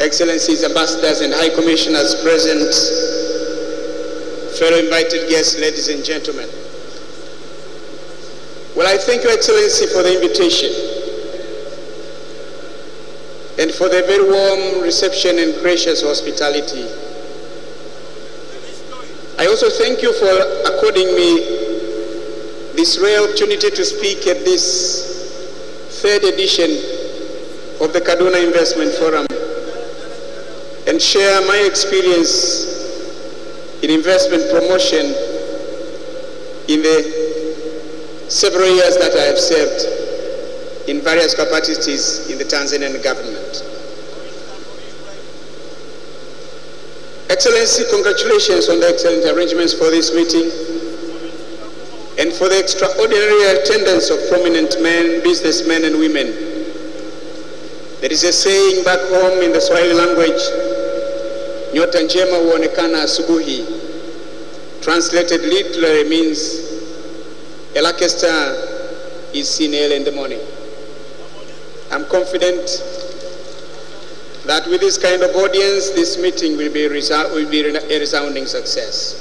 Excellencies, ambassadors and high commissioners present, fellow invited guests, ladies and gentlemen. Well, I thank Your Excellency for the invitation and for the very warm reception and gracious hospitality. I also thank you for according me this rare opportunity to speak at this third edition of the Kaduna Investment Forum and share my experience in investment promotion in the several years that I have served in various capacities in the Tanzanian government. Excellency, congratulations on the excellent arrangements for this meeting and for the extraordinary attendance of prominent men, businessmen and women. There is a saying back home in the Swahili language, nyota njema huonekana asubuhi. Translated literally means a lucky star is seen early in the morning. I'm confident that with this kind of audience, this meeting will be a resounding success.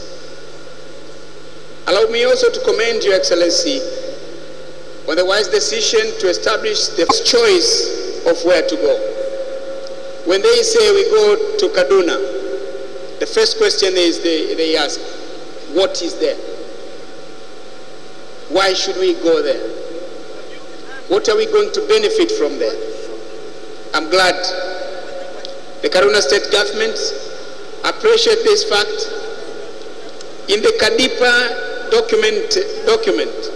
Allow me also to commend Your Excellency on the wise decision to establish the choice of where to go. When they say we go to Kaduna, the first question is they ask, what is there? Why should we go there? What are we going to benefit from there? I'm glad the Kaduna State government appreciate this fact. In the Kadipa document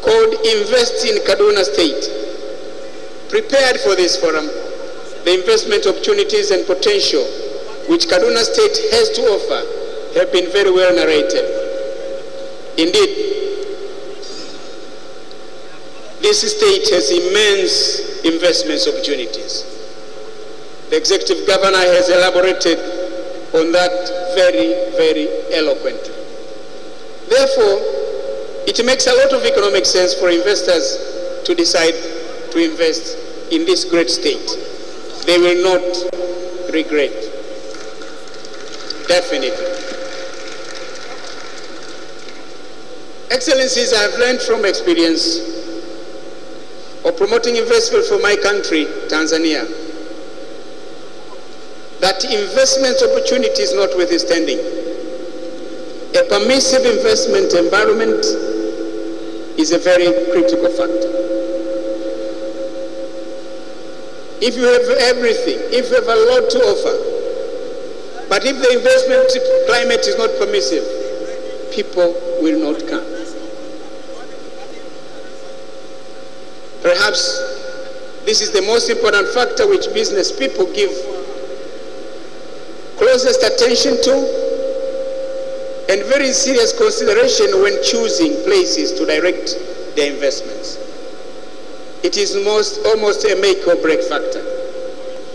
called Invest in Kaduna State, prepared for this forum, the investment opportunities and potential which Kaduna State has to offer have been very well narrated. Indeed, this state has immense investment opportunities. The executive governor has elaborated on that very, very eloquently. Therefore, it makes a lot of economic sense for investors to decide to invest in this great state. They will not regret. Definitely. Excellencies, I have learned from experience of promoting investment for my country, Tanzania, that investment opportunities notwithstanding, a permissive investment environment is a very critical factor. If you have everything, if you have a lot to offer, but if the investment climate is not permissive, people will not come. Perhaps this is the most important factor which business people give closest attention to and very serious consideration when choosing places to direct their investments. It is almost a make or break factor.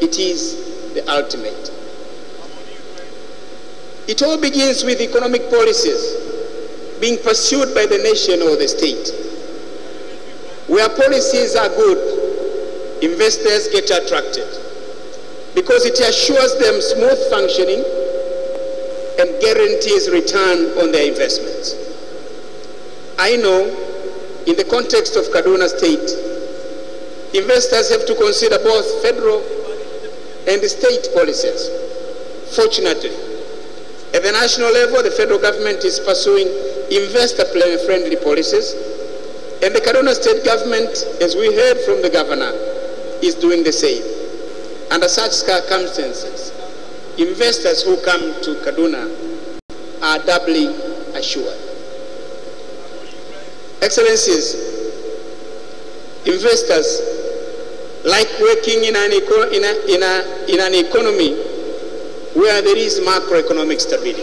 It is the ultimate. It all begins with economic policies being pursued by the nation or the state. Where policies are good, investors get attracted because it assures them smooth functioning and guarantees return on their investments. I know in the context of Kaduna State, investors have to consider both federal and state policies. Fortunately, at the national level, the federal government is pursuing investor-friendly policies, and the Kaduna State government, as we heard from the governor, is doing the same. Under such circumstances, investors who come to Kaduna are doubly assured. Excellencies, investors like working in an economy where there is macroeconomic stability,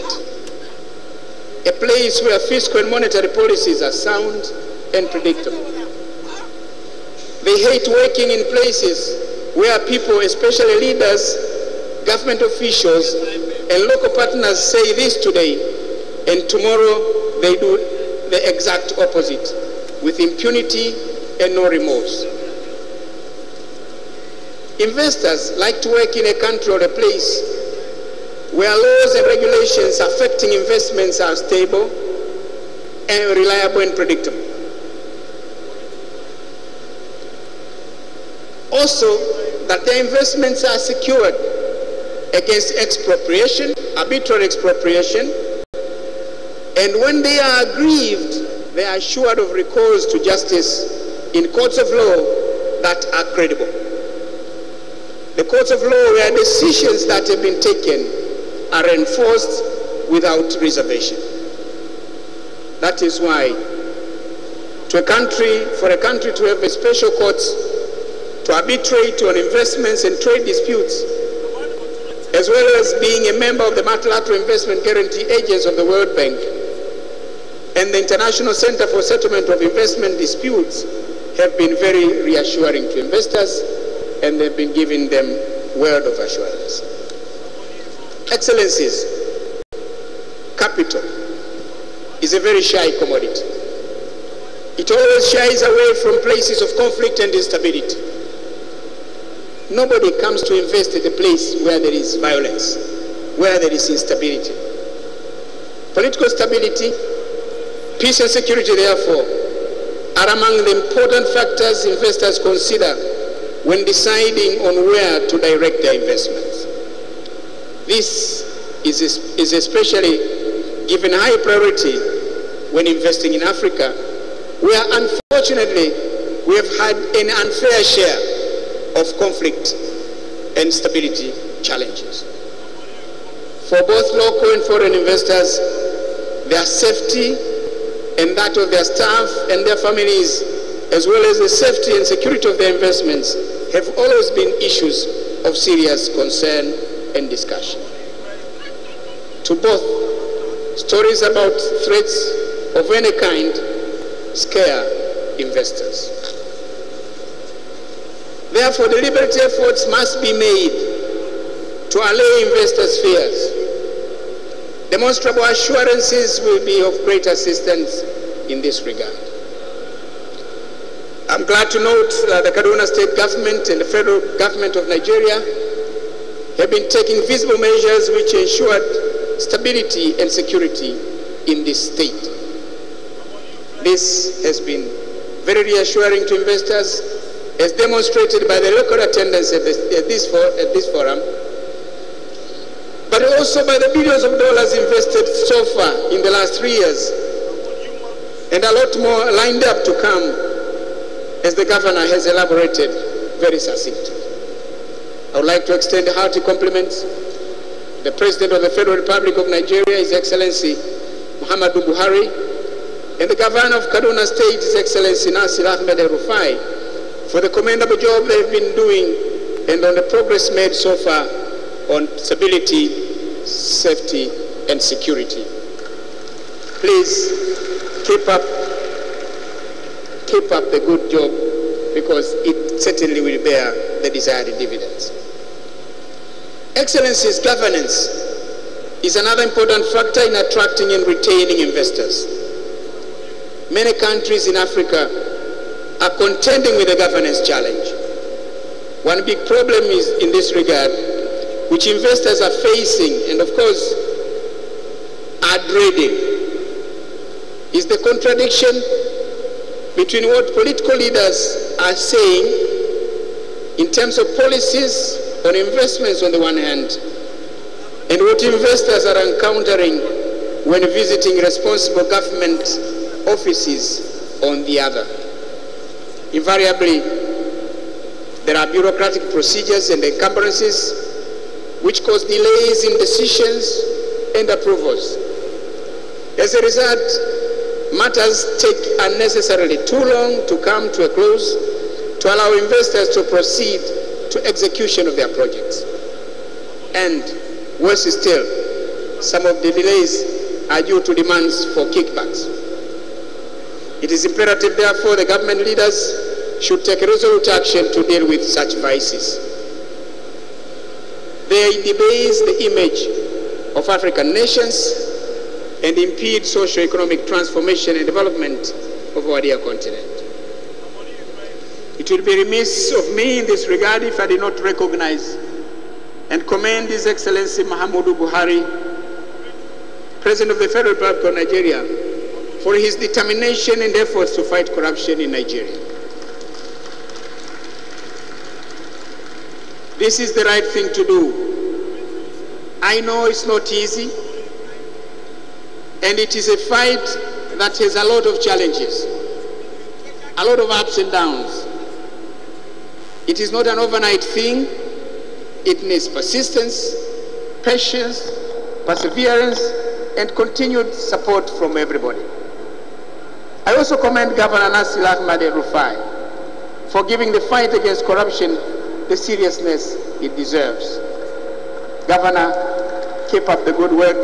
a place where fiscal and monetary policies are sound and predictable. They hate working in places where people, especially leaders, government officials, and local partners say this today, and tomorrow they do the exact opposite, with impunity and no remorse. Investors like to work in a country or a place where laws and regulations affecting investments are stable and reliable and predictable. Also, that their investments are secured against expropriation, arbitrary expropriation, and when they are aggrieved, they are assured of recourse to justice in courts of law that are credible. The courts of law where decisions that have been taken are enforced without reservation. That is why for a country to have a special court to arbitrate on investments and trade disputes, as well as being a member of the Multilateral Investment Guarantee Agency of the World Bank and the International Center for Settlement of Investment Disputes, have been very reassuring to investors, and they've been giving them word of assurance. Excellencies, capital is a very shy commodity. It always shies away from places of conflict and instability. Nobody comes to invest at a place where there is violence, where there is instability. Political stability, peace and security, therefore, are among the important factors investors consider when deciding on where to direct their investments. This is especially given high priority when investing in Africa, where unfortunately we have had an unfair share of conflict and stability challenges. For both local and foreign investors, their safety and that of their staff and their families, as well as the safety and security of their investments, have always been issues of serious concern and discussion. To both, stories about threats of any kind scare investors. Therefore, deliberate efforts must be made to allay investors' fears. Demonstrable assurances will be of great assistance in this regard. I'm glad to note that the Kaduna State Government and the Federal Government of Nigeria have been taking visible measures which ensured stability and security in this state. This has been very reassuring to investors, as demonstrated by the local attendance at this forum, but also by the billions of dollars invested so far in the last 3 years, and a lot more lined up to come, as the governor has elaborated very succinctly. I would like to extend hearty compliments to the President of the Federal Republic of Nigeria, His Excellency Muhammadu Buhari, and the Governor of Kaduna State, His Excellency Nasir Ahmed El-Rufai, for the commendable job they've been doing and on the progress made so far on stability, safety, and security. Please keep up the good job, because it certainly will bear the desired dividends. Excellencies, governance is another important factor in attracting and retaining investors. Many countries in Africa are contending with the governance challenge. One big problem is in this regard, which investors are facing and of course are dreading, is the contradiction between what political leaders are saying in terms of policies on investments on the one hand, and what investors are encountering when visiting responsible government offices on the other. Invariably, there are bureaucratic procedures and encumbrances which cause delays in decisions and approvals. As a result, matters take unnecessarily too long to come to a close to allow investors to proceed to execution of their projects. And worse still, some of the delays are due to demands for kickbacks. It is imperative, therefore, the government leaders should take resolute action to deal with such vices. They debase the image of African nations and impede socio-economic transformation and development of our dear continent. It It would be remiss of me in this regard if I did not recognize and commend His Excellency Muhammadu Buhari, President of the Federal Republic of Nigeria, for his determination and efforts to fight corruption in Nigeria. This is the right thing to do. I know it's not easy, and it is a fight that has a lot of challenges, a lot of ups and downs. It is not an overnight thing. It needs persistence, patience, perseverance, and continued support from everybody. I also commend Governor Nasir Ahmad El-Rufai for giving the fight against corruption the seriousness it deserves. Governor, keep up the good work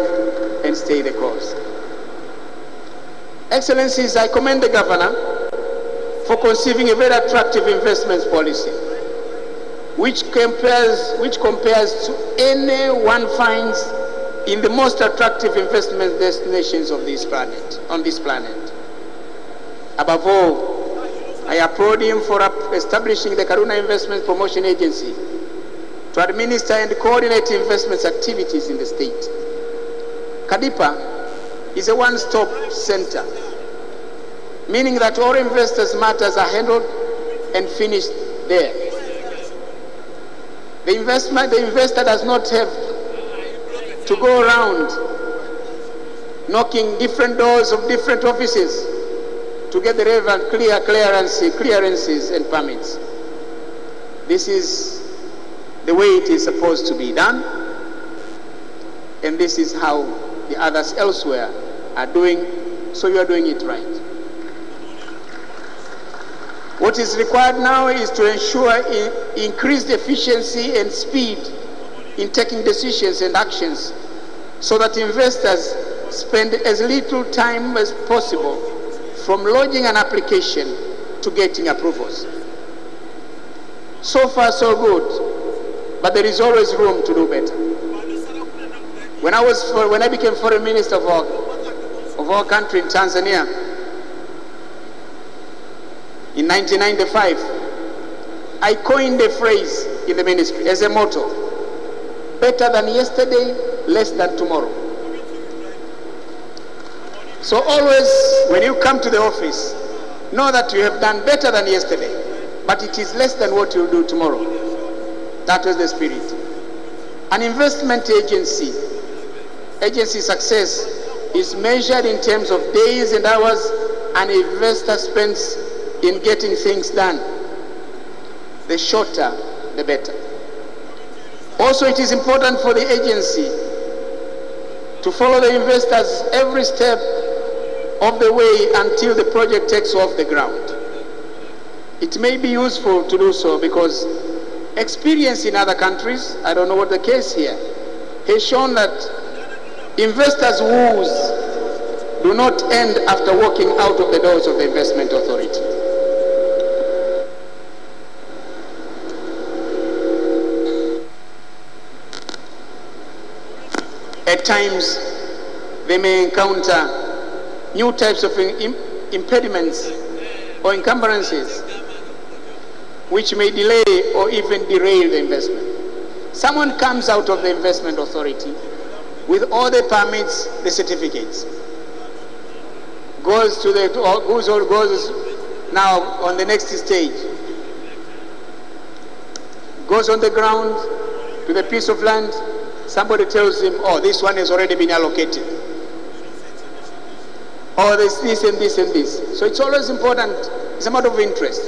and stay the course. Excellencies, I commend the Governor for conceiving a very attractive investments policy, which compares to any one finds in the most attractive investment destinations of this planet, on this planet. Above all, I applaud him for establishing the Kaduna Investment Promotion Agency to administer and coordinate investments activities in the state. Kadipa is a one-stop center, meaning that all investors' matters are handled and finished there. The investor does not have to go around knocking different doors of different offices to get the relevant clearances and permits. This is the way it is supposed to be done, and this is how the others elsewhere are doing, so you are doing it right. What is required now is to ensure increased efficiency and speed in taking decisions and actions so that investors spend as little time as possible from lodging an application to getting approvals. So far, so good, but there is always room to do better. When I became foreign minister of our country in Tanzania in 1995, I coined a phrase in the ministry as a motto: better than yesterday, less than tomorrow. So always, when you come to the office, know that you have done better than yesterday, but it is less than what you'll do tomorrow. That was the spirit. An investment agency success is measured in terms of days and hours an investor spends in getting things done. The shorter, the better. Also, it is important for the agency to follow the investors every step of the way until the project takes off the ground. It may be useful to do so because experience in other countries, I don't know what the case here, has shown that investors' woes do not end after walking out of the doors of the investment authority. At times, they may encounter new types of impediments or encumbrances which may delay or even derail the investment. Someone comes out of the investment authority with all the permits, the certificates, goes now on the next stage, goes on the ground to the piece of land. Somebody tells him, oh, this one has already been allocated. Oh, there's this and this and this. So it's always important, it's a matter of interest,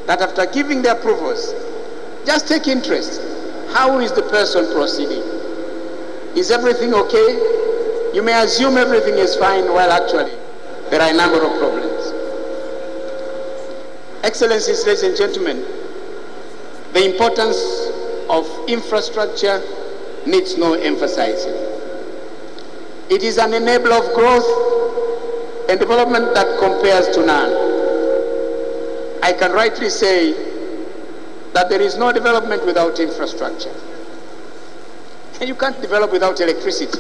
that after giving the approvals, just take interest. How is the person proceeding? Is everything okay? You may assume everything is fine, while actually there are a number of problems. Excellencies, ladies and gentlemen, the importance of infrastructure needs no emphasizing. It is an enabler of growth and development that compares to none. I can rightly say that there is no development without infrastructure. And you can't develop without electricity.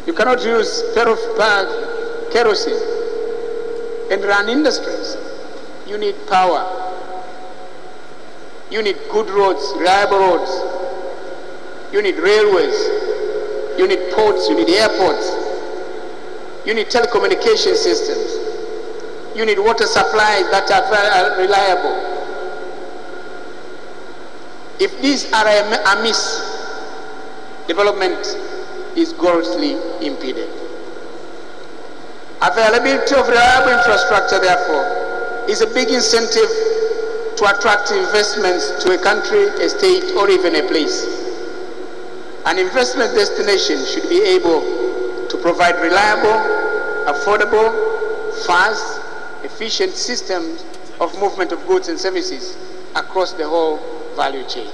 You cannot use kerosene and run industries. you need power. You need good roads, reliable roads. You need railways. You need ports, you need airports. You need telecommunication systems. You need water supplies that are reliable. If these are amiss, development is grossly impeded. Availability of reliable infrastructure, therefore, is a big incentive to attract investments to a country, a state, or even a place. An investment destination should be able to provide reliable, affordable, fast, efficient systems of movement of goods and services across the whole value chain.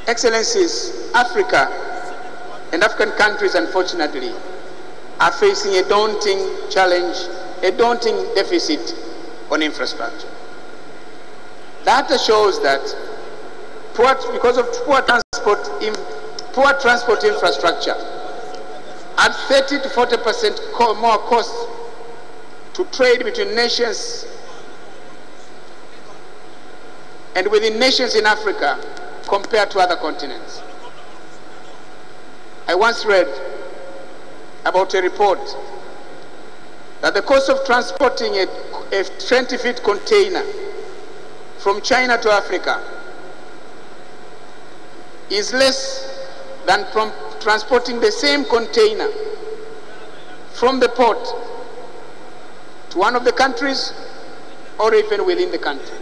Excellencies, Africa and African countries, unfortunately, are facing a daunting challenge, a daunting deficit on infrastructure. Data shows that because of poor transport infrastructure, at 30 to 40% more cost to trade between nations and within nations in Africa compared to other continents. I once read about a report that the cost of transporting a 20-feet container from China to Africa is less than from transporting the same container from the port to one of the countries or even within the country.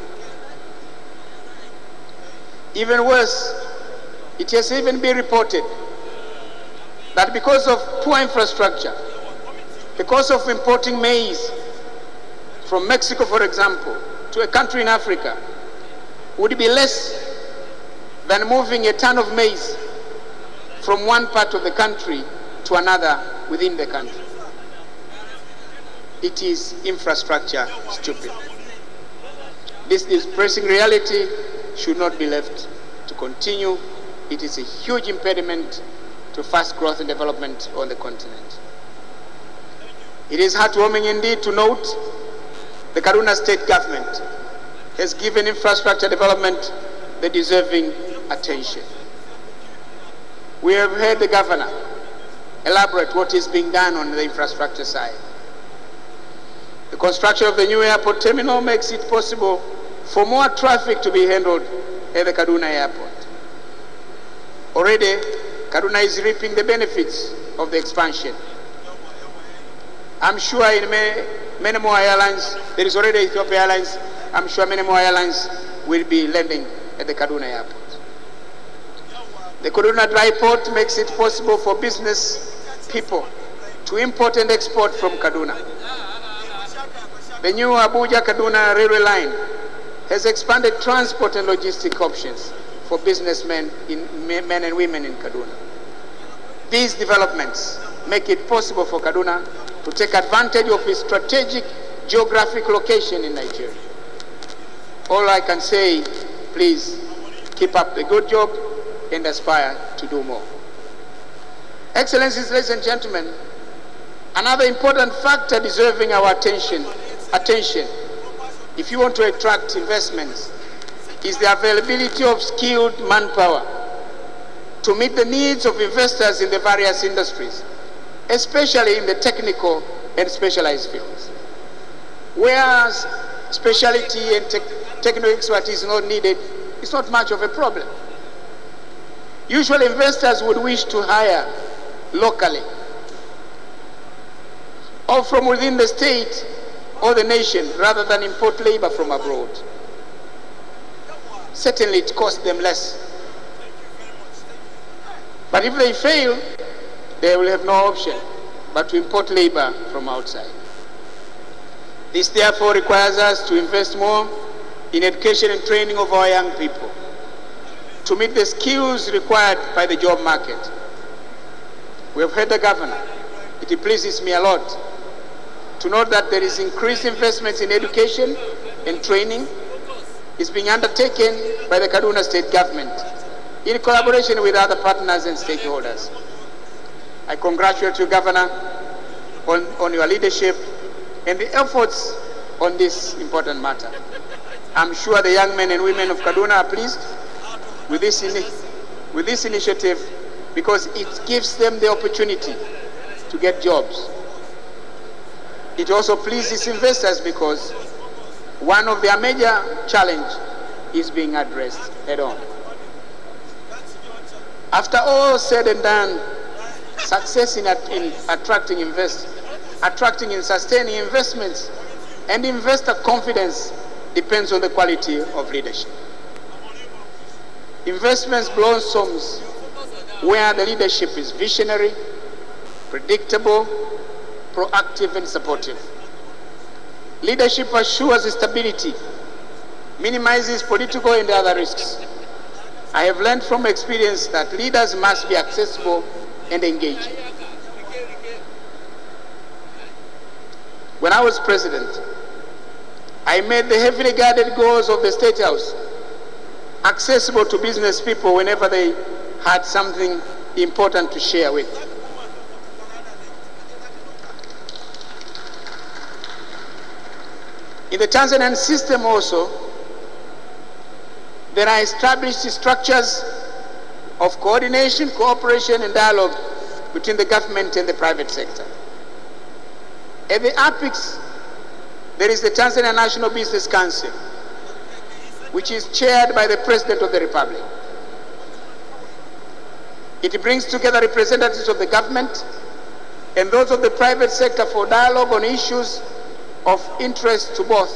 Even worse, it has even been reported that because of poor infrastructure, because of importing maize from Mexico, for example, to a country in Africa, would be less than moving a ton of maize from one part of the country to another within the country. It is infrastructure stupid. This depressing reality should not be left to continue. It is a huge impediment to fast growth and development on the continent. It is heartwarming indeed to note the Kaduna State government has given infrastructure development the deserving attention. We have heard the governor elaborate what is being done on the infrastructure side. The construction of the new airport terminal makes it possible for more traffic to be handled at the Kaduna airport. Already, Kaduna is reaping the benefits of the expansion. I'm sure in many more airlines, there is already Ethiopia Airlines, I'm sure many more airlines will be landing at the Kaduna airport. The Kaduna dry port makes it possible for business people to import and export from Kaduna. The new Abuja-Kaduna railway line has expanded transport and logistic options for businessmen, men and women in Kaduna. These developments make it possible for Kaduna to take advantage of its strategic geographic location in Nigeria. All I can say, please keep up the good job and aspire to do more. Excellencies, ladies and gentlemen, another important factor deserving our attention, if you want to attract investments, is the availability of skilled manpower to meet the needs of investors in the various industries, especially in the technical and specialized fields. Whereas specialty and technical expertise is not needed, it's not much of a problem. Usually investors would wish to hire locally or from within the state or the nation rather than import labor from abroad. Certainly it costs them less. But if they fail, they will have no option but to import labor from outside. This therefore requires us to invest more in education and training of our young people to meet the skills required by the job market. We have heard the governor. It pleases me a lot to note that there is increased investments in education and training is being undertaken by the Kaduna State government in collaboration with other partners and stakeholders. I congratulate you, Governor, on your leadership and the efforts on this important matter. I'm sure the young men and women of Kaduna are pleased with this initiative because it gives them the opportunity to get jobs. It also pleases investors because one of their major challenges is being addressed head on. After all said and done, success in attracting and sustaining investments and investor confidence depends on the quality of leadership. Investments blossoms where the leadership is visionary, predictable, proactive, and supportive. Leadership assures stability, minimizes political and other risks. I have learned from experience that leaders must be accessible and engaging. When I was president, I made the heavily guarded goals of the State House accessible to business people whenever they had something important to share with. In the Tanzanian system also, there are established structures of coordination, cooperation, and dialogue between the government and the private sector. At the apex, there is the Tanzania National Business Council, which is chaired by the President of the Republic. It brings together representatives of the government and those of the private sector for dialogue on issues of interest to both.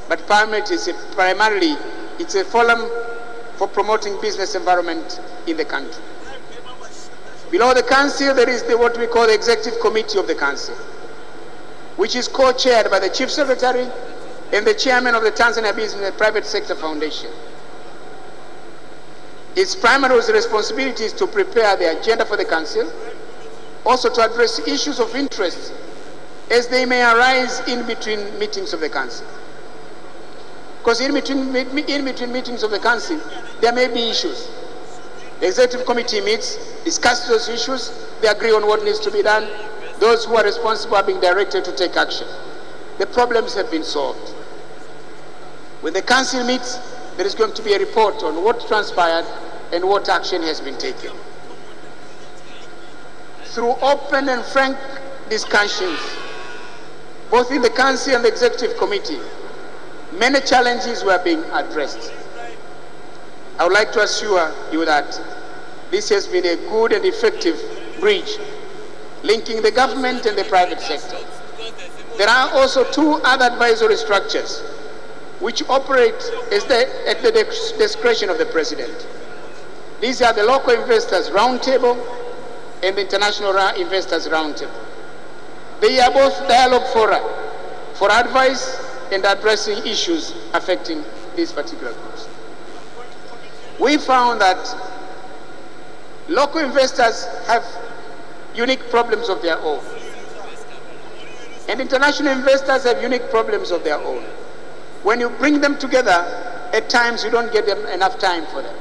But primarily, it's a forum for promoting business environment in the country. Below the council, there is what we call the executive committee of the council, which is co-chaired by the chief secretary and the chairman of the Tanzania Business and Private Sector Foundation. Its primary responsibility is to prepare the agenda for the council, also to address issues of interest as they may arise in between meetings of the council. Because in between meetings of the council, there may be issues. The executive committee meets, discusses those issues, they agree on what needs to be done. Those who are responsible are being directed to take action. The problems have been solved. When the council meets, there is going to be a report on what transpired and what action has been taken. Through open and frank discussions, both in the council and the executive committee, many challenges were being addressed. I would like to assure you that this has been a good and effective bridge linking the government and the private sector. There are also two other advisory structures which operate at the discretion of the President. These are the Local Investors Roundtable and the International Investors Roundtable. They are both dialogue fora for advice and addressing issues affecting these particular groups. We found that local investors have unique problems of their own, and international investors have unique problems of their own. When you bring them together, at times you don't get enough time for them.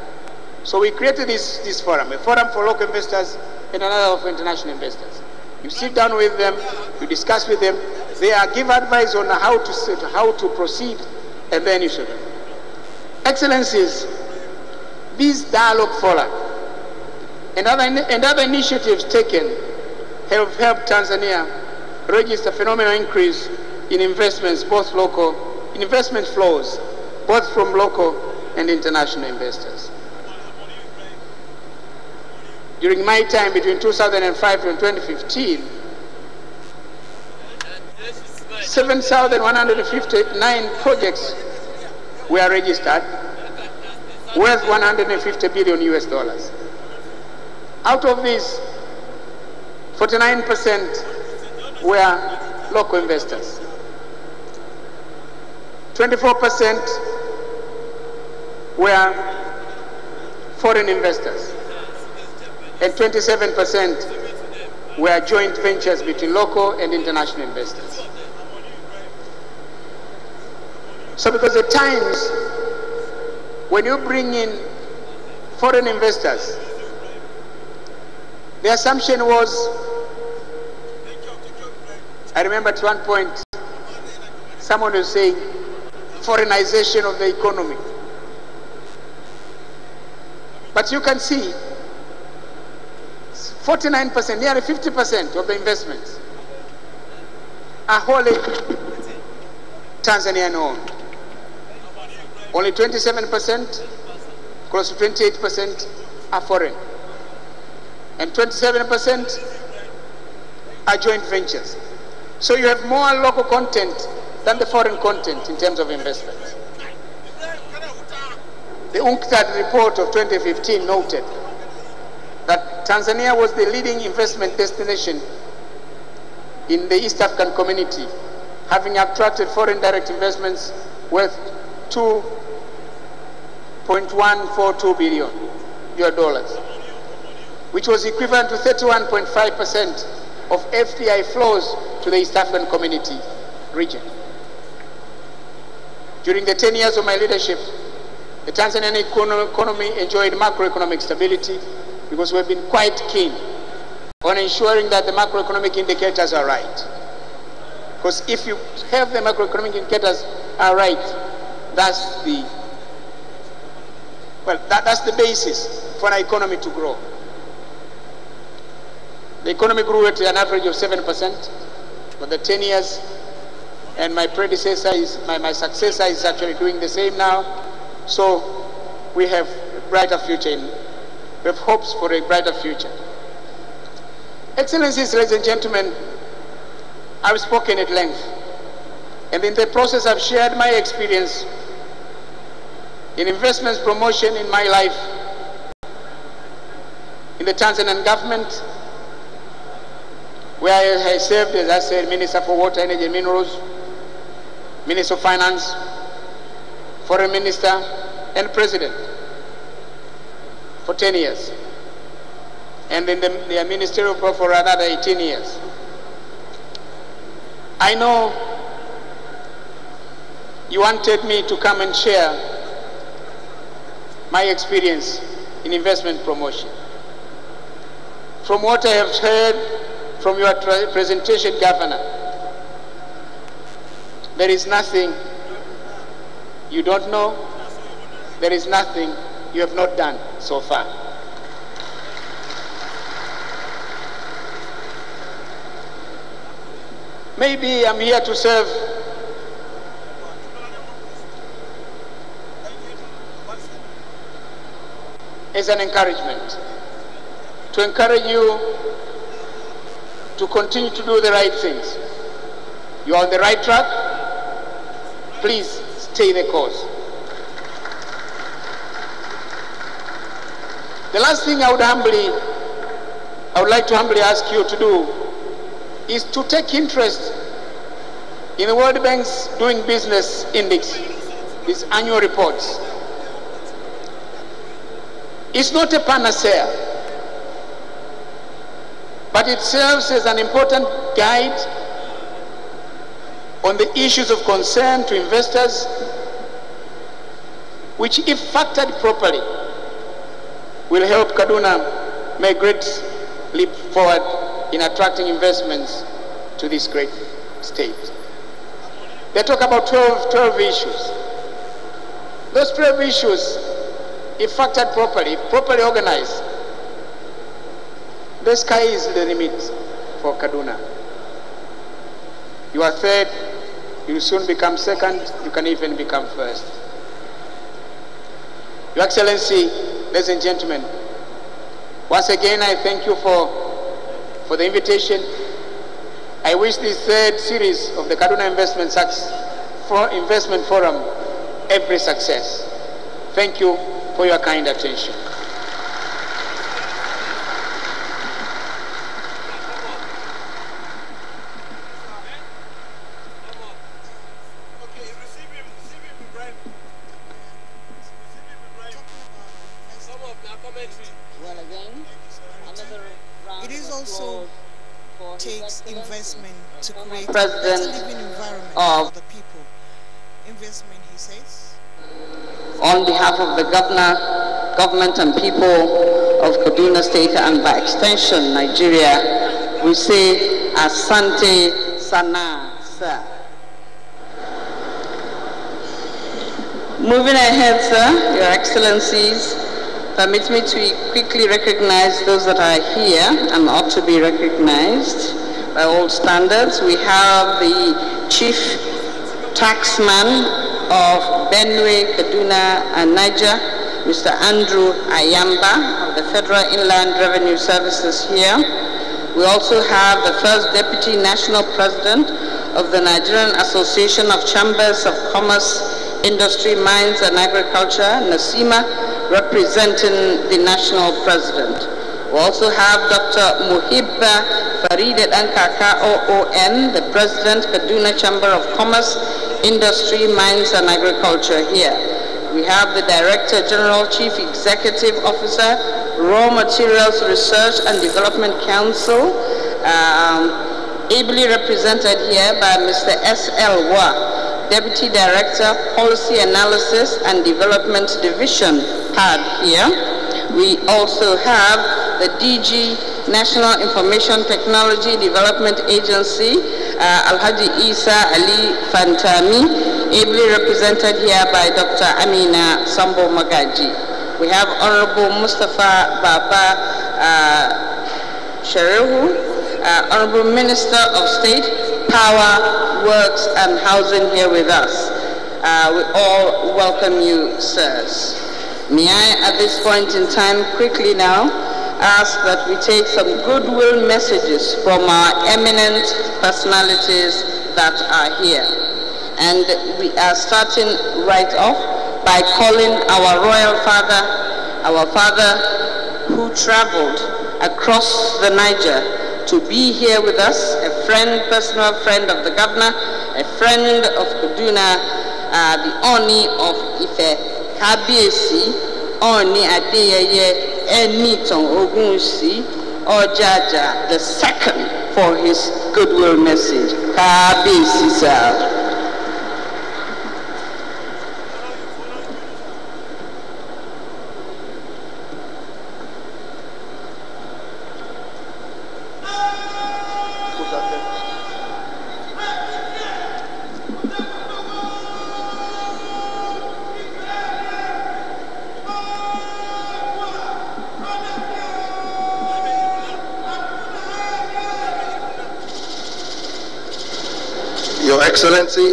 So we created this forum, a forum for local investors and another for international investors. You sit down with them, you discuss with them, they give advice on how to proceed, and then you should. Excellencies, these dialogue fora and other initiatives taken have helped Tanzania register phenomenal increase in investments, investment flows, both from local and international investors. During my time between 2005 and 2015, 7,159 projects were registered, worth 150 billion US dollars. Out of these, 49% were local investors. 24% were foreign investors. And 27% were joint ventures between local and international investors. So because at times, when you bring in foreign investors, the assumption was, I remember at one point, someone was saying, foreignization of the economy. But you can see, 49%, nearly 50% of the investments are wholly Tanzanian owned. Only 27%, close to 28% are foreign. And 27% are joint ventures. So you have more local content than the foreign content in terms of investment. The UNCTAD report of 2015 noted that Tanzania was the leading investment destination in the East African community, having attracted foreign direct investments worth $2.142 billion, which was equivalent to 31.5% of FDI flows to the East African community region. During the 10 years of my leadership, the Tanzanian economy enjoyed macroeconomic stability because we've been quite keen on ensuring that the macroeconomic indicators are right. Because if you have the macroeconomic indicators are right, that's the basis for an economy to grow. The economy grew at an average of 7% for the 10 years, and my predecessor my successor is actually doing the same now. So we have a brighter future, we have hopes for a brighter future. Excellencies, ladies and gentlemen, I've spoken at length, and in the process I've shared my experience in investments promotion in my life, in the Tanzanian government, where I served, as I said, Minister for Water, Energy and Minerals, Minister of Finance, Foreign Minister, and President for 10 years. And in the ministerial post for another 18 years. I know you wanted me to come and share my experience in investment promotion. From what I have heard from your presentation, Governor, there is nothing you don't know, there is nothing you have not done so far. Maybe I'm here to serve as an encouragement, to encourage you to continue to do the right things. You are on the right track. Please stay the course. The last thing I would like to humbly ask you to do is to take interest in the World Bank's Doing Business Index, its annual reports. It's not a panacea, but it serves as an important guide on the issues of concern to investors, which, if factored properly, will help Kaduna make a great leap forward in attracting investments to this great state. They talk about 12 issues. Those 12 issues, if factored properly, if properly organized, the sky is the limit for Kaduna. You are third, you will soon become second, you can even become first. Your Excellency, ladies and gentlemen, once again I thank you for the invitation. I wish this third series of the Kaduna Investment Forum every success. Thank you for your kind attention. It is also takes investment to create a President living environment for the people. Investment, he says. On behalf of the government and people of Kaduna State and by extension Nigeria, we say Asante Sana, sir. Moving ahead, sir, Your Excellencies, permit me to quickly recognize those that are here and ought to be recognized by all standards. We have the Chief Taxman of Benue, Kaduna, and Niger, Mr. Andrew Ayamba of the Federal Inland Revenue Services here. We also have the First Deputy National President of the Nigerian Association of Chambers of Commerce, Industry, Mines, and Agriculture, Nasima, representing the National President. We also have Dr. Muhibba Faridet Ankaka, OON, the President, Kaduna Chamber of Commerce, Industry, Mines, and Agriculture here. We have the Director General, Chief Executive Officer, Raw Materials Research and Development Council, ably represented here by Mr. S.L. Wa, Deputy Director, Policy Analysis and Development Division, PAD here. We also have the DG, National Information Technology Development Agency, Alhaji Isa Ali Fantami, ably represented here by Dr. Amina Sambo Magaji. We have Honorable Mustafa Baba Sherehu, Honorable Minister of State, Power, Works, and Housing here with us. We all welcome you, sirs. May I, at this point in time, quickly now ask that we take some goodwill messages from our eminent personalities that are here. And we are starting right off by calling our royal father who traveled across the Niger to be here with us, a friend, personal friend of the governor, a friend of Kaduna, the Oni of Ife, Kabiesi, Oni Adeyeye, Eniton Ogunsi, Ojaja, the second for his goodwill message. Kabiesi, sir. Your Excellency,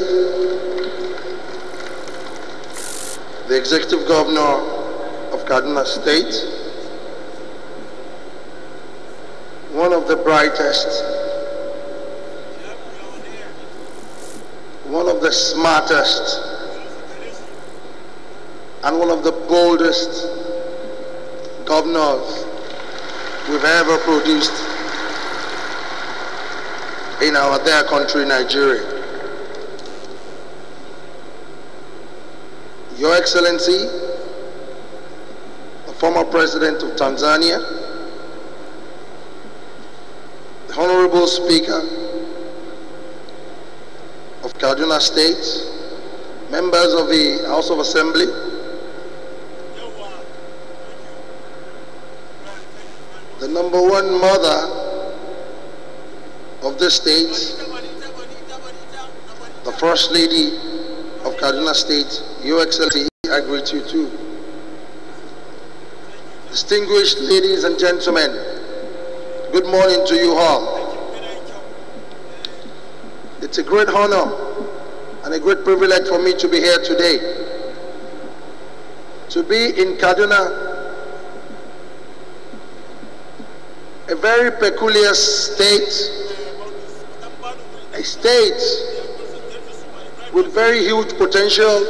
the Executive Governor of Kaduna State, one of the brightest, one of the smartest, and one of the boldest governors we've ever produced in our dear country, Nigeria. Your Excellency, the former President of Tanzania, the Honorable Speaker of Kaduna State, members of the House of Assembly, the number one mother of the state, the First Lady of Kaduna State, Your Excellency, I greet you too. Distinguished ladies and gentlemen, good morning to you all. It's a great honor and a great privilege for me to be here today. To be in Kaduna, a very peculiar state, a state with very huge potential,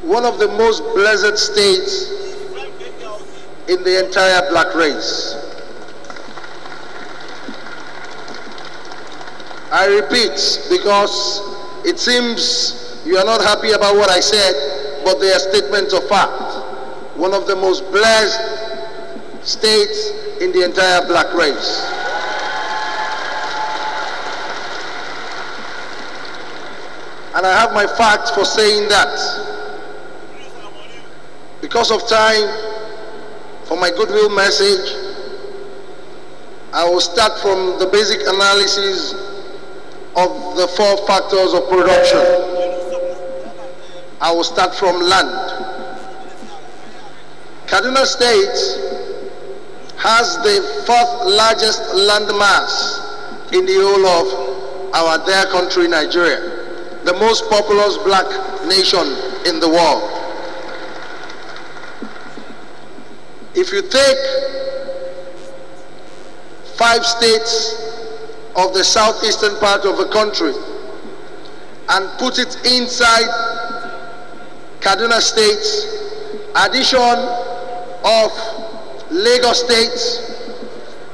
one of the most blessed states in the entire black race. I repeat, because it seems you are not happy about what I said, but they are statements of fact. One of the most blessed states in the entire black race. And I have my facts for saying that. Because of time, for my goodwill message, I will start from the basic analysis of the 4 factors of production. I will start from land. Kaduna State has the 4th largest land mass in the whole of our dear country, Nigeria, the most populous black nation in the world. If you take 5 states of the southeastern part of the country and put it inside Kaduna State, addition of Lagos State,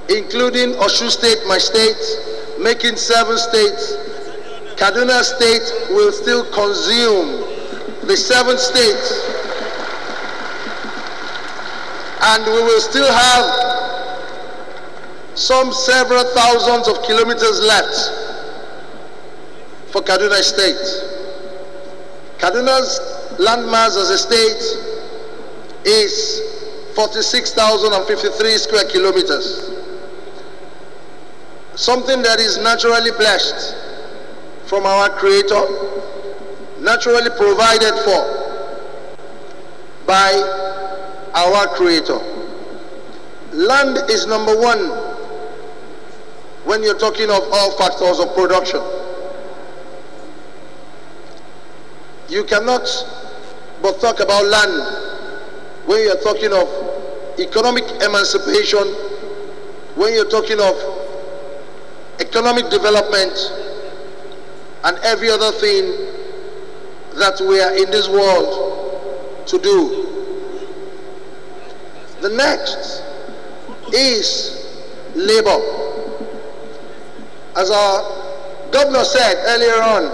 including Osun State, my state, making 7 states, Kaduna State will still consume the 7 states, and we will still have some several thousands of kilometers left for Kaduna State. Kaduna's landmass as a state is 46,053 square kilometers. Something that is naturally blessed from our Creator, naturally provided for by our Creator. Land is number 1 when you're talking of all factors of production. You cannot but talk about land when you're talking of economic emancipation, when you're talking of economic development, and every other thing that we are in this world to do. The next is labor. As our governor said earlier on,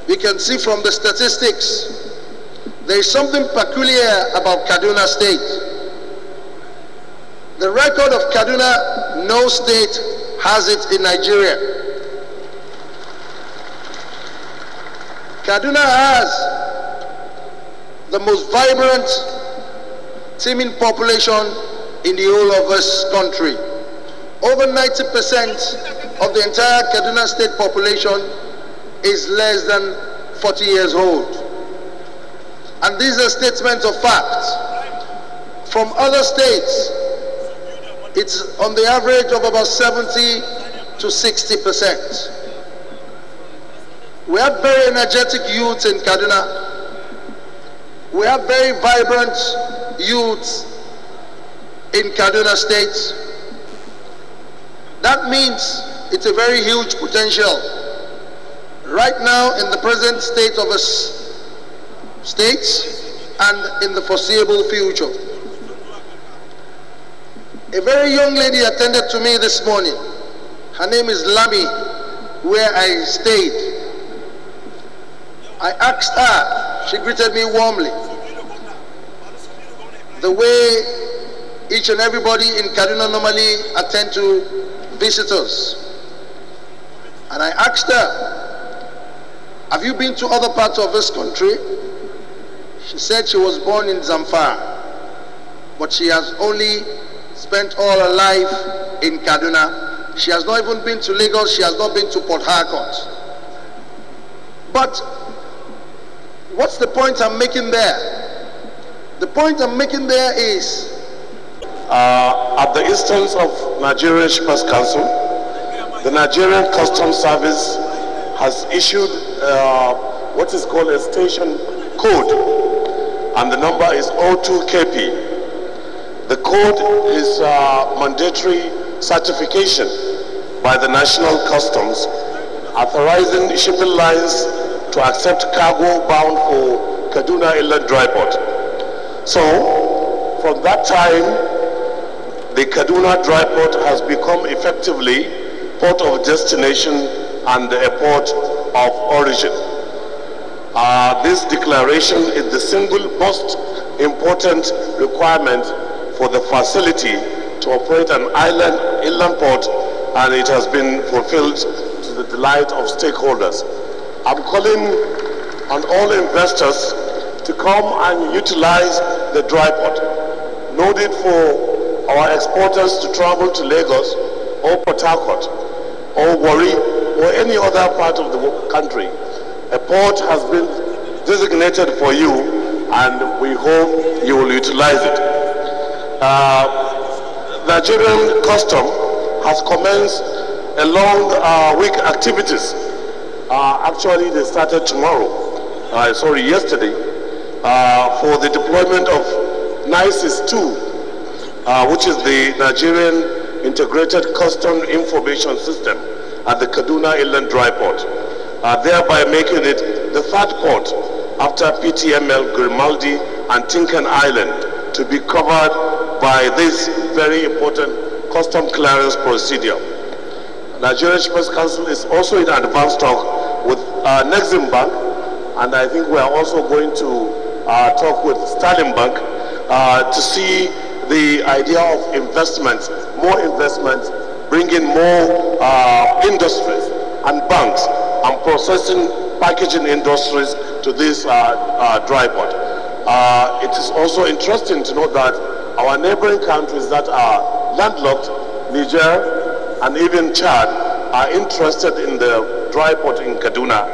we can see from the statistics there is something peculiar about Kaduna State. The record of Kaduna, no state has it in Nigeria. Kaduna has the most vibrant, teeming population in the whole of this country. Over 90% of the entire Kaduna State population is less than 40 years old. And these are statements of fact. From other states, it's on the average of about 70 to 60%. We have very energetic youths in Kaduna. We have very vibrant youths in Kaduna State. That means it's a very huge potential. Right now, in the present state of us states and in the foreseeable future. A very young lady attended to me this morning. Her name is Lami, where I stayed. I asked her, she greeted me warmly. The way each and everybody in Kaduna normally attend to visitors. And I asked her, have you been to other parts of this country? She said she was born in Zamfara, but she has only spent all her life in Kaduna. She has not even been to Lagos, she has not been to Port Harcourt. But what's the point I'm making there? The point I'm making there is at the instance of Nigerian Shippers Council, the Nigerian Customs Service has issued what is called a station code, and the number is 02KP. The code is mandatory certification by the National Customs, authorizing shipping lines to accept cargo bound for Kaduna Inland Dry Port. So, from that time, the Kaduna Dry Port has become effectively port of destination and a port of origin. This declaration is the single most important requirement for the facility to operate an inland port, and it has been fulfilled to the delight of stakeholders. I'm calling on all investors to come and utilize the dry port. No need for our exporters to travel to Lagos or Port Harcourt, or Warri, or any other part of the country, a port has been designated for you, and we hope you will utilize it. Nigerian Custom has commenced a long week activities. Actually, they started yesterday, for the deployment of NICIS 2, which is the Nigerian Integrated Custom Information System at the Kaduna Inland Dry Port, thereby making it the third port after PTML, Grimaldi, and Tinkan Island to be covered by this very important custom clearance procedure. Nigerian Shippers Council is also in advanced talk with Nexim Bank, and I think we are also going to talk with Sterling Bank to see the idea of investments, more investments, bringing more industries and banks and processing packaging industries to this dry port. It is also interesting to note that our neighboring countries that are landlocked, Niger and even Chad, are interested in the dry port in Kaduna.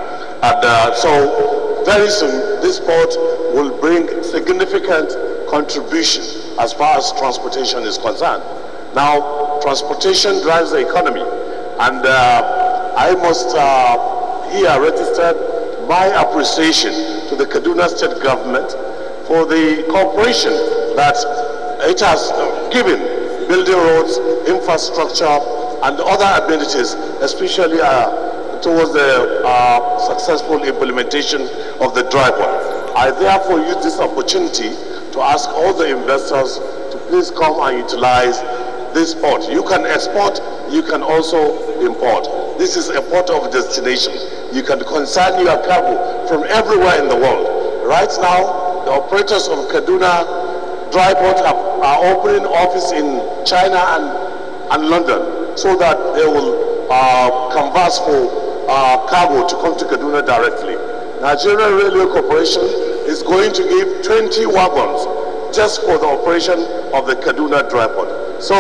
And so very soon this port will bring significant contribution as far as transportation is concerned. Now, transportation drives the economy, and I must here register my appreciation to the Kaduna State Government for the cooperation that it has given building roads, infrastructure, and other amenities, especially towards the successful implementation of the dry port. I therefore use this opportunity to ask all the investors to please come and utilize this port. You can export, you can also import. This is a port of destination. You can consign your cargo from everywhere in the world. Right now, the operators of Kaduna Dry Port are opening office in China and London, so that they will canvass for cargo to come to Kaduna directly. Nigerian Railway Corporation is going to give 20 wagons just for the operation of the Kaduna Dry Port. So,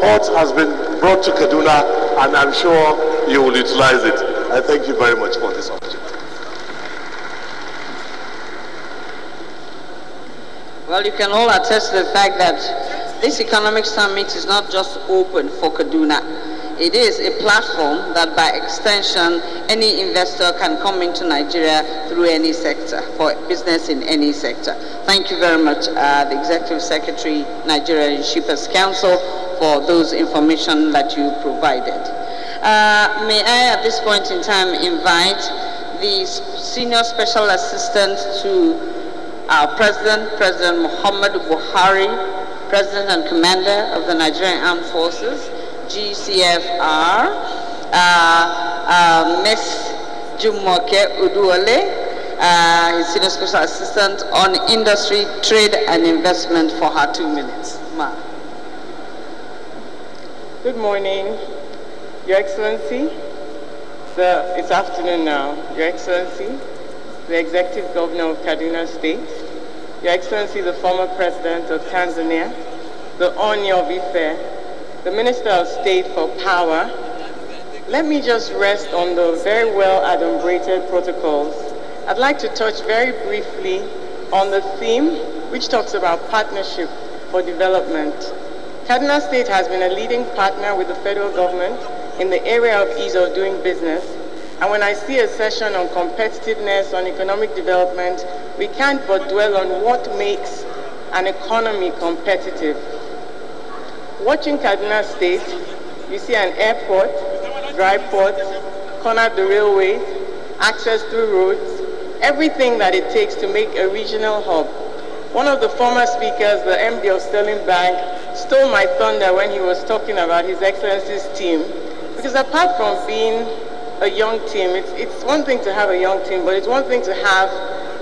port has been brought to Kaduna, and I'm sure you will utilize it. I thank you very much for this opportunity. Well, you can all attest to the fact that this economic summit is not just open for Kaduna. It is a platform that by extension any investor can come into Nigeria through any sector, for business in any sector. Thank you very much, the Executive Secretary, Nigerian Shippers Council, for those information that you provided. May I at this point in time invite the Senior Special Assistant to our President, President Muhammad Buhari, President and Commander of the Nigerian Armed Forces, GCFR, Ms. Jumoke Uduole, his Senior Special Assistant on Industry, Trade and Investment, for her 2 minutes. Ma. Good morning, Your Excellency. It's afternoon now. Your Excellency, the Executive Governor of Kaduna State, Your Excellency, the former President of Tanzania, the Oni of Ife, the Minister of State for Power. Let me just rest on the very well adumbrated protocols. I'd like to touch very briefly on the theme, which talks about partnership for development. Kaduna State has been a leading partner with the federal government in the area of ease of doing business. And when I see a session on competitiveness, on economic development, we can't but dwell on what makes an economy competitive. Watching Kaduna State, you see an airport, dry port, cornered the railways, access through roads, everything that it takes to make a regional hub. One of the former speakers, the MD of Sterling Bank, stole my thunder when he was talking about His Excellency's team. Because apart from being a young team, it's one thing to have a young team, but it's one thing to have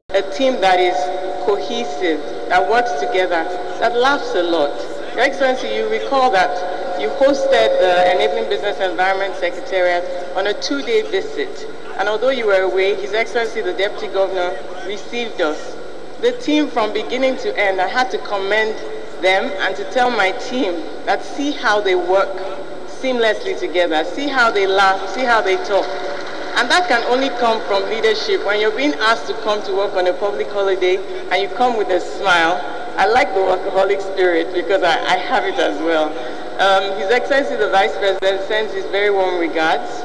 a team that is cohesive, that works together, that laughs a lot. Your Excellency, you recall that you hosted the Enabling Business Environment Secretariat on a 2-day visit. And although you were away, His Excellency, the Deputy Governor, received us. The team from beginning to end, I had to commend them and to tell my team that see how they work, seamlessly together. See how they laugh, see how they talk. And that can only come from leadership. When you're being asked to come to work on a public holiday and you come with a smile, I like the workaholic spirit because I have it as well. His Excellency the Vice President sends his very warm regards.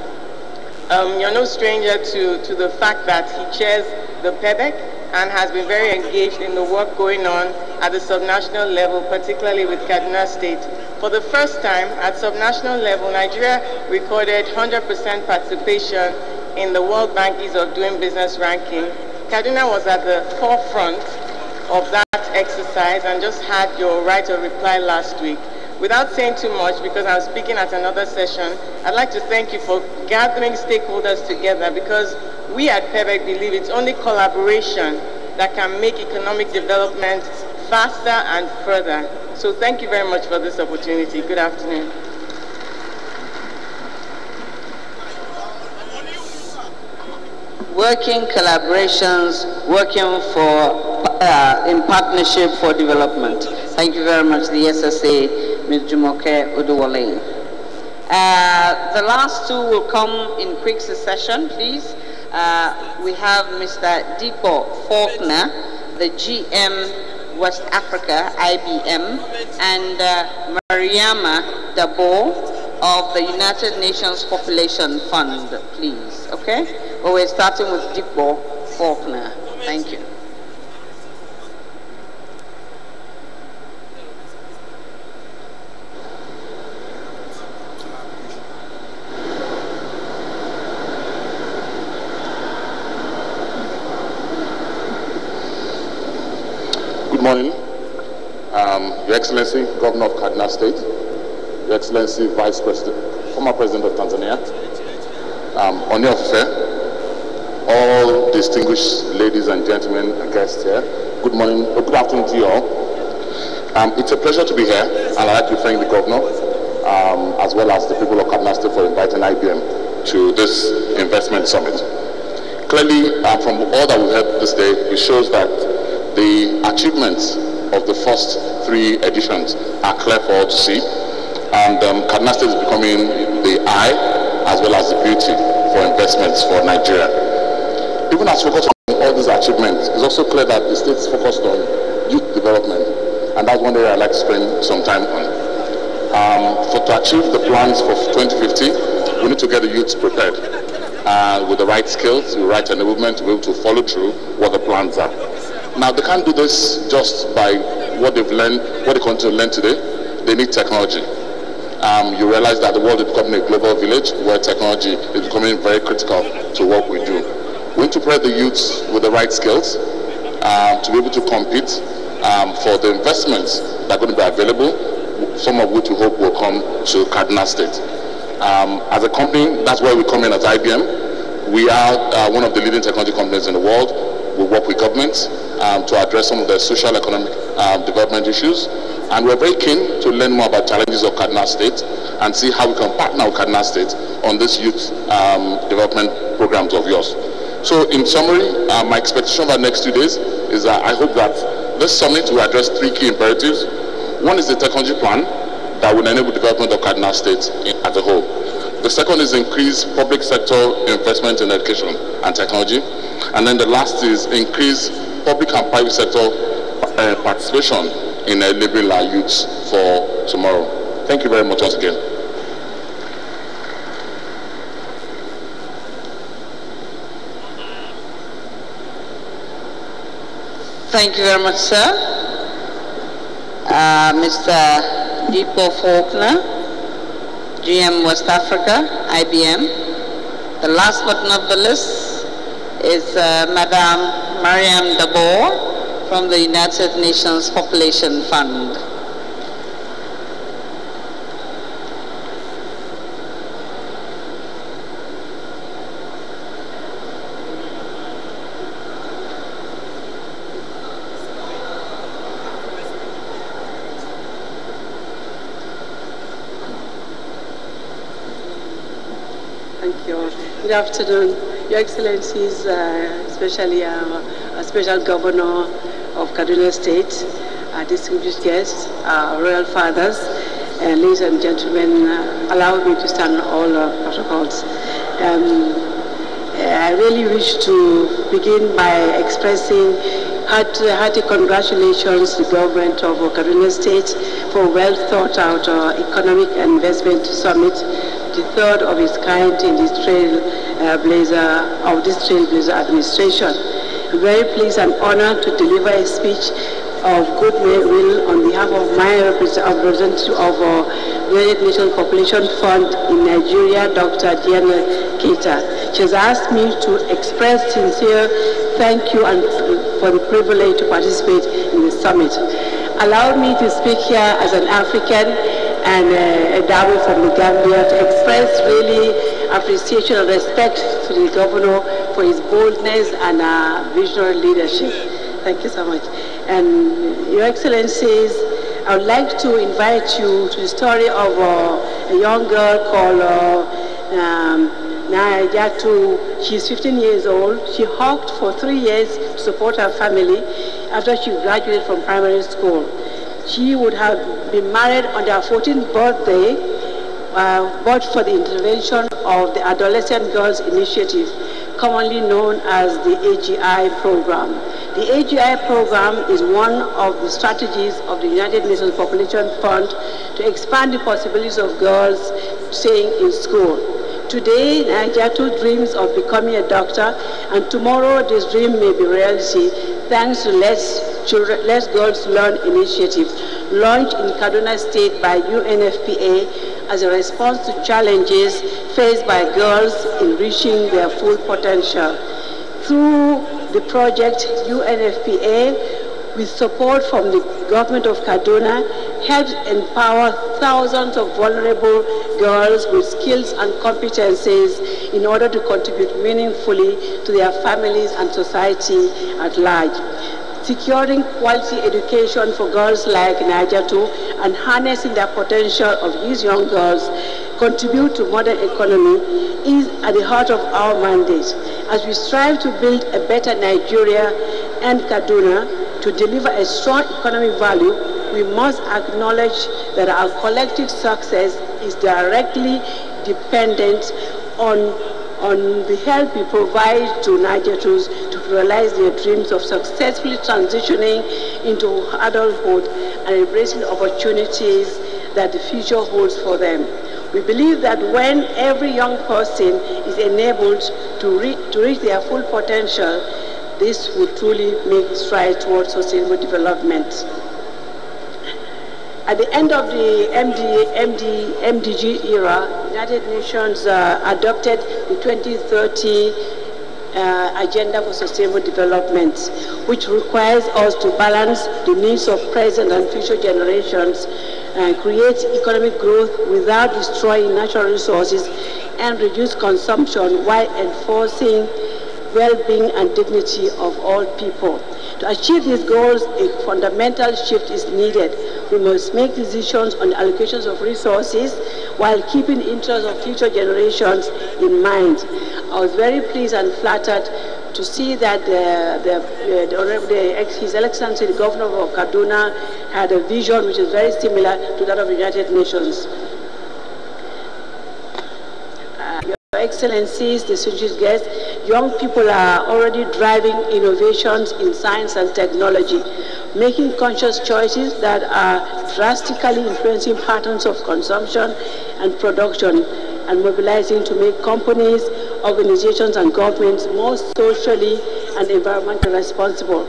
You're no stranger to the fact that he chairs the PEBEC and has been very engaged in the work going on at the subnational level, particularly with Kaduna State. For the first time at subnational level, Nigeria recorded 100% participation in the World Bank Ease of Doing Business ranking. Kaduna was at the forefront of that exercise and just had your right of reply last week. Without saying too much, because I'm speaking at another session, I'd like to thank you for gathering stakeholders together, because we at PEBEC believe it's only collaboration that can make economic development faster and further. So thank you very much for this opportunity. Good afternoon. Working collaborations, working in partnership for development. Thank you very much, the SSA, Ms. Jumoke Oduwole. The last two will come in quick succession, please. We have Mr. Dipo Faulkner, the GM West Africa, IBM, and Mariama Dabo of the United Nations Population Fund, please. Okay? Well, we're starting with Dipo Faulkner. Thank you. Good morning, Your Excellency, Governor of Kaduna State, Your Excellency, Vice President, former President of Tanzania, Oni Ofufe, all distinguished ladies and gentlemen and guests here. Good morning, or good afternoon to you all. It's a pleasure to be here, and I'd like to thank the Governor, as well as the people of Kaduna State for inviting IBM to this investment summit. Clearly, from all that we've heard this day, it shows that the achievements of the first three editions are clear for all to see, and Kaduna State is becoming the eye as well as the beauty for investments for Nigeria. Even as we focus on all these achievements, it's also clear that the state is focused on youth development, and that's one area I'd like to spend some time on. To achieve the plans for 2050, we need to get the youth prepared with the right skills, the right enablement to be able to follow through what the plans are. Now, they can't do this just by what they've learned, what they continue to learn today. They need technology. You realize that the world is becoming a global village where technology is becoming very critical to what we do. We need to prepare the youths with the right skills to be able to compete for the investments that are going to be available, some of which we hope will come to Kaduna State. As a company, that's where we come in as IBM. We are one of the leading technology companies in the world. We work with governments to address some of the social economic development issues. And we're very keen to learn more about challenges of Kaduna State and see how we can partner with Kaduna State on this youth development programs of yours. So in summary, my expectation over the next 2 days is that I hope that this summit will address three key imperatives. One is the technology plan that will enable development of Kaduna State as a whole. The second is increase public sector investment in education and technology. And then the last is increase public and private sector participation in enabling our youths for tomorrow. Thank you very much once again. Thank you very much, sir. Mr. Dipo Faulkner, GM West Africa, IBM. The last but not the least is Madame Mariam Dabo from the United Nations Population Fund. Thank you. Good afternoon, Your Excellencies, especially a special governor of Kaduna State, distinguished guests, royal fathers, Ladies and gentlemen, allow me to stand on all protocols. I really wish to begin by expressing hearty congratulations to the government of Kaduna State for a well thought out economic and investment summit, the third of its kind in this trailblazer administration. I'm very pleased and honored to deliver a speech of goodwill on behalf of my representative of the United Nations Population Fund in Nigeria, Dr. Diana Keita. She has asked me to express sincere thank you and for the privilege to participate in the summit. Allow me to speak here as an African and a Dawi from the Gambia to express really appreciation and respect to the governor for his boldness and visionary leadership. Thank you so much. And Your Excellencies, I would like to invite you to the story of a young girl called NTA2. She's 15 years old. She worked for 3 years to support her family after she graduated from primary school. She would have been married on their 14th birthday, but for the intervention of the Adolescent Girls Initiative, commonly known as the AGI program. The AGI program is one of the strategies of the United Nations Population Fund to expand the possibilities of girls staying in school. Today, NTA2 dreams of becoming a doctor, and tomorrow this dream may be reality thanks to Let's Girls Learn initiative launched in Kaduna State by UNFPA as a response to challenges faced by girls in reaching their full potential. Through the project, UNFPA, with support from the government of Kaduna, helps empower thousands of vulnerable girls with skills and competencies in order to contribute meaningfully to their families and society at large. Securing quality education for girls like NTA2 and harnessing the potential of these young girls contribute to modern economy is at the heart of our mandate. As we strive to build a better Nigeria and Kaduna to deliver a strong economic value, we must acknowledge that our collective success is directly dependent on the help we provide to Nigerians to realize their dreams of successfully transitioning into adulthood and embracing opportunities that the future holds for them. We believe that when every young person is enabled to reach their full potential, this will truly make strides towards sustainable development. At the end of the MDG era, the United Nations adopted the 2030 Agenda for Sustainable Development, which requires us to balance the needs of present and future generations and create economic growth without destroying natural resources and reduce consumption while enforcing well-being and dignity of all people. To achieve these goals, a fundamental shift is needed. We must make decisions on the allocations of resources while keeping the interests of future generations in mind. I was very pleased and flattered to see that His Excellency, the Governor of Kaduna, had a vision which is very similar to that of the United Nations. Your Excellencies, distinguished guests, young people are already driving innovations in science and technology, making conscious choices that are drastically influencing patterns of consumption and production, and mobilizing to make companies, organizations, and governments more socially and environmentally responsible,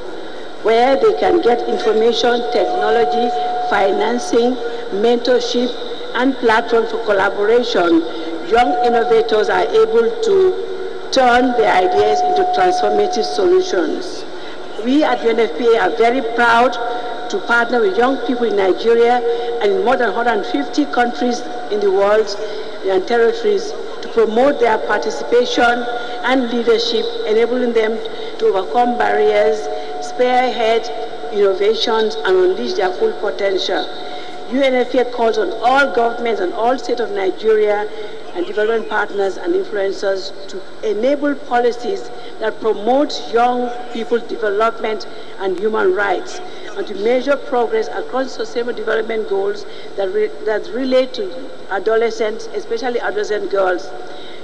where they can get information, technology, financing, mentorship, and platforms for collaboration. Young innovators are able to turn their ideas into transformative solutions. We at UNFPA are very proud to partner with young people in Nigeria and in more than 150 countries in the world and territories to promote their participation and leadership, enabling them to overcome barriers, spearhead innovations, and unleash their full potential. UNFPA calls on all governments and all states of Nigeria and development partners and influencers to enable policies that promote young people's development and human rights, and to measure progress across sustainable development goals that relate to adolescents, especially adolescent girls.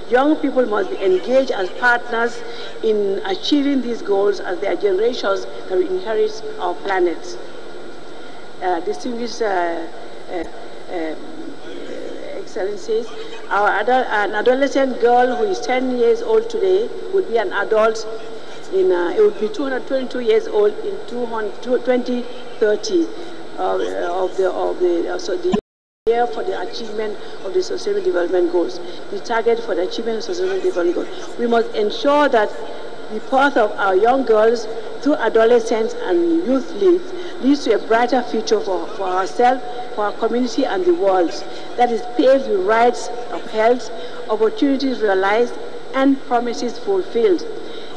Young people must be engaged as partners in achieving these goals as their generations that will inherit our planet. Distinguished Excellencies, an adolescent girl who is 10 years old today would be an adult it would be 222 years old in 2030 so the year for the achievement of the Sustainable Development Goals, the target for the achievement of Sustainable Development Goals. We must ensure that the path of our young girls through adolescence and youth leads to a brighter future for ourselves, for our community and the world, that is paved with rights upheld, opportunities realized, and promises fulfilled.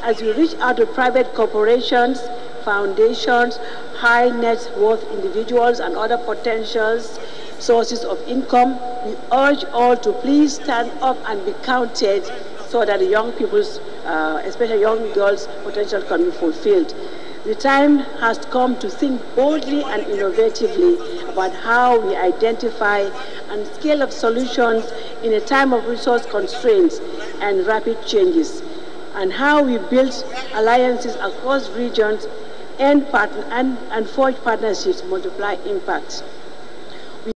As we reach out to private corporations, foundations, high net worth individuals, and other potential sources of income, we urge all to please stand up and be counted so that the young people's, especially young girls' potential can be fulfilled. The time has come to think boldly and innovatively about how we identify and scale up solutions in a time of resource constraints and rapid changes, and how we build alliances across regions and forge partnerships to multiply impact. We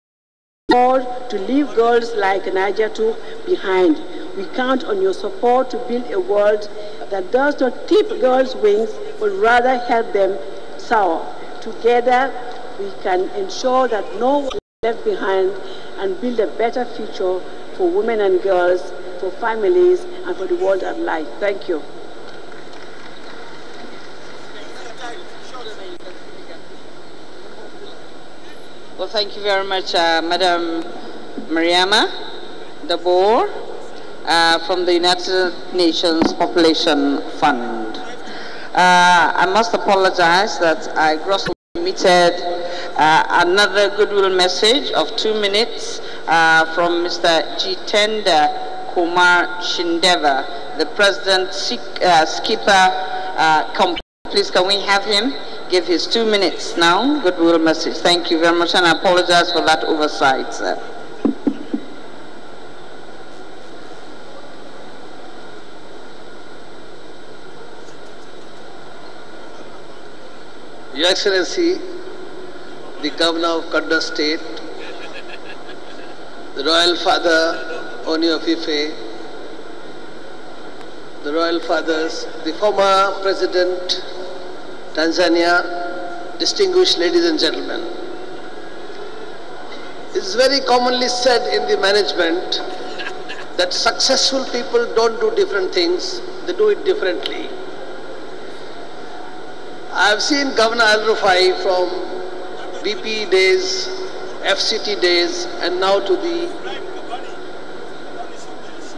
call to leave girls like Niger 2 behind. We count on your support to build a world that does not clip girls' wings, but rather help them soar. Together, we can ensure that no one is left behind and build a better future for women and girls, for families, and for the world at large. Thank you. Well, thank you very much, Madam Mariama Dabor from the United Nations Population Fund. I must apologize that I grossly omitted another goodwill message of 2 minutes from Mr. Jitendra Kumar Shindeva, the President Skipper Company. Please, can we have him give his 2 minutes now? Goodwill message. Thank you very much, and I apologize for that oversight, sir. Your Excellency, the Governor of Kaduna State, the Royal Father Oni of Ife, the Royal Fathers, the former President Tanzania, distinguished ladies and gentlemen. It is very commonly said in the management that successful people don't do different things, they do it differently. I have seen Governor Al-Rufai from BP days, FCT days, and now to the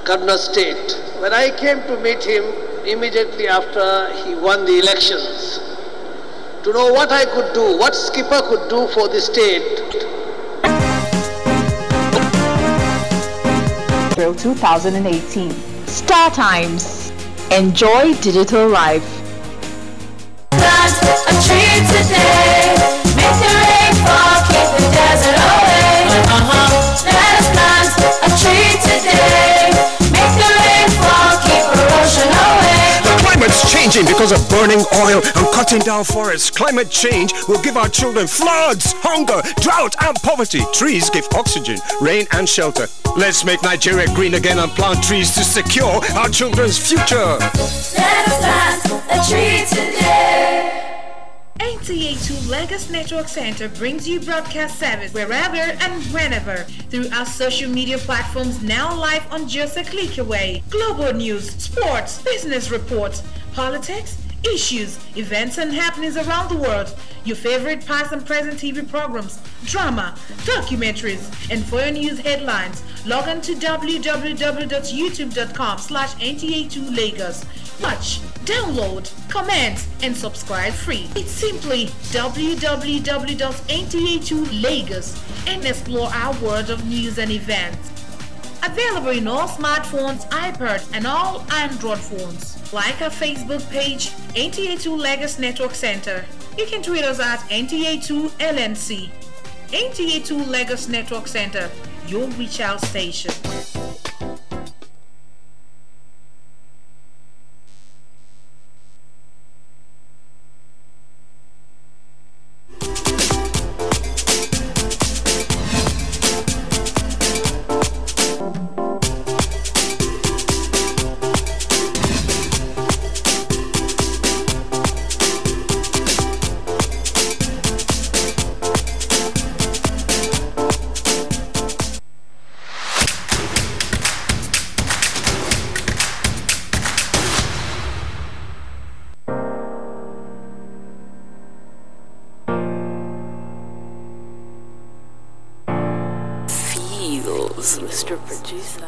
Kaduna State. When I came to meet him immediately after he won the elections, to know what I could do, what Skipper could do for the state. 2018. Star Times. Enjoy digital life. Plant a tree today, make the rainfall, keep the desert away. Let us plant a tree today, make the rainfall, keep erosion away. The climate's changing because of burning oil and cutting down forests. Climate change will give our children floods, hunger, drought and poverty. Trees give oxygen, rain and shelter. Let's make Nigeria green again and plant trees to secure our children's future. Let us plant a tree today. NTA2Lagos Network Center brings you broadcast service wherever and whenever through our social media platforms, now live on just a click away. Global news, sports, business reports, politics, issues, events and happenings around the world, your favorite past and present TV programs, drama, documentaries, and for your news headlines, log on to www.youtube.com/NTA2Lagos. Watch, download, comment, and subscribe free. It's simply www.NTA2Lagos and explore our world of news and events. Available in all smartphones, iPads, and all Android phones. Like our Facebook page, NTA2Lagos Network Center. You can tweet us at NTA2LNC. NTA2Lagos Network Center, your reach out station. Mr. Producer.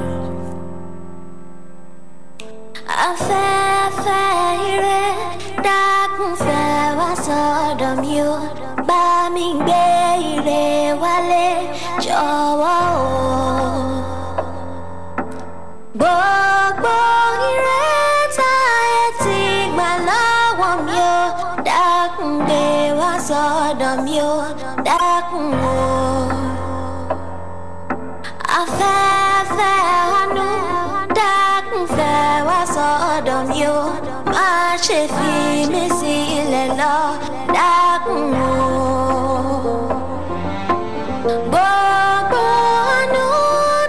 Afẹ́fẹ́ ire dákun fẹ́ wá sọ́dọ̀ mi o, bá mi gbé ire wálé jọ̀wọ́ o. Gbogbo ire táyé ti gbà lọ́wọ́ mi o, dákun gbé wá sọ́dọ̀ mi o, dákun o. Afẹ́fẹ́ àánú dákun fẹ́ wá sọ́dọ̀ mi o, má ṣe fi mí sílẹ̀ lọ, dákun o. Gbogbo àánú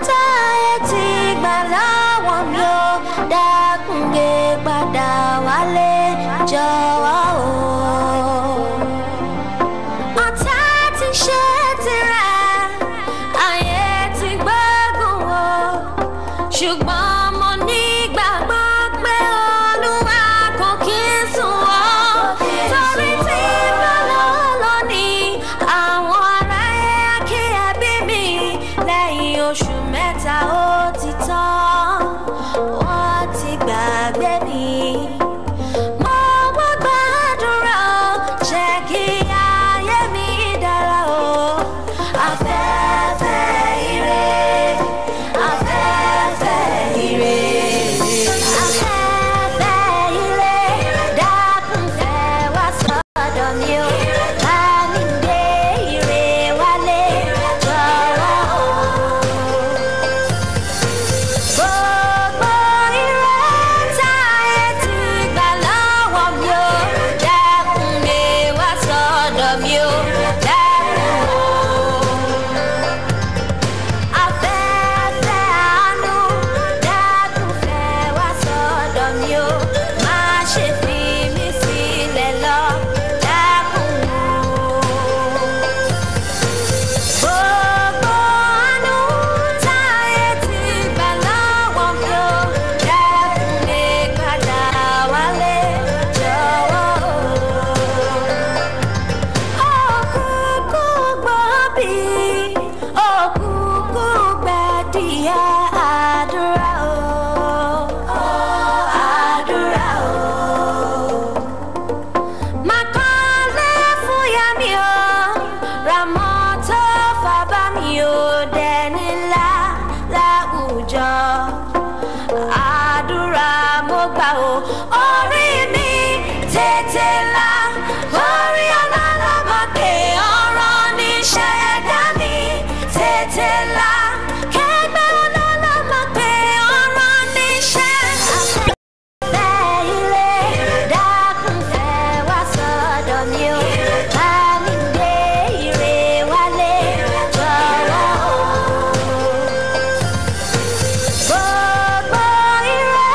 táyé ti gbà lọ́wọ́ mi o, dákun gbé padà wálé jọ̀wọ́ o. Ọ̀tá ti ṣe tirẹ̀, ṣùgbọ́n mo nígbàgbọ́ pé Olúwa kò kí ń sùn ọ́, torí tí bọ́lọ́lọ́ ni àwọn ará akíyèbí mi lẹ́yìn oṣù mẹ́ta ó ti tán, wọ́n ti gbàgbé mi. Mo wá gbàdúrà jẹ́ kí ayé mi dára o. Afẹ́fẹ́ ire, afẹ́fẹ́ ire, afẹ́fẹ́ ire, dákun fẹ́ wá sọ́dọ̀ mi o, bá mi gbé ire wálé jọ̀wọ́ o. Gbogbo ire táyé ti gbà lọ́wọ́ mi o, dákun gbé wá sọ́dọ̀ mi o, dákun o. Afẹ́fẹ́ àánú dákun fẹ́ wá sọ́dọ̀ mi o, má ṣe fi mí sílẹ̀ lọ, dákun o. Gbogbo àánú táyé ti gbà lọ́wọ́ mi o, dákun gbé padà wálé jọ̀wọ́ o. Òkùnkù gbọ́ bí, òkùnkù gbàdìyà àdúrà o, àdúrà o. Màkànlé fúyà mi o, ra mọ́tò fàbá mi o, dẹni ńlá láwùjọ. Àdúrà mo gbà o, orí mi tètè là, orí ọlọ́lọ́mọ pé ọ̀rọ̀ níṣẹ́ ẹ̀dá mi tètè là, kẹgbẹ́ ọlọ́lọ́mọ pé ọ̀rọ̀ níṣẹ́. Afẹ́fẹ́ ire dákun fẹ́ wá sọ́dọ̀ mi o, bá mi gbé ire wálé jọ̀wọ́ o. Gbogbo ire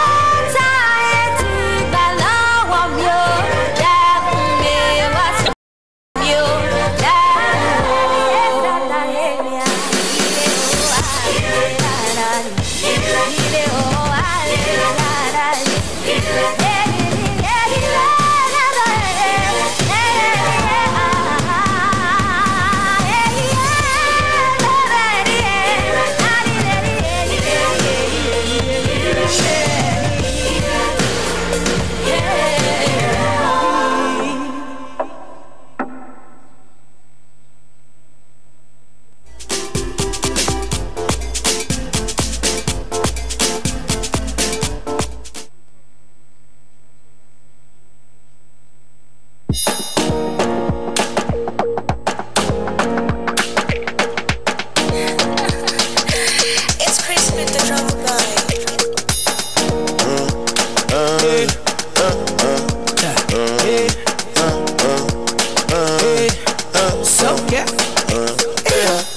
táyé ti gbà lọ́wọ́ mi o, dákun gbé wá It's Chris with the drum guy. So yeah.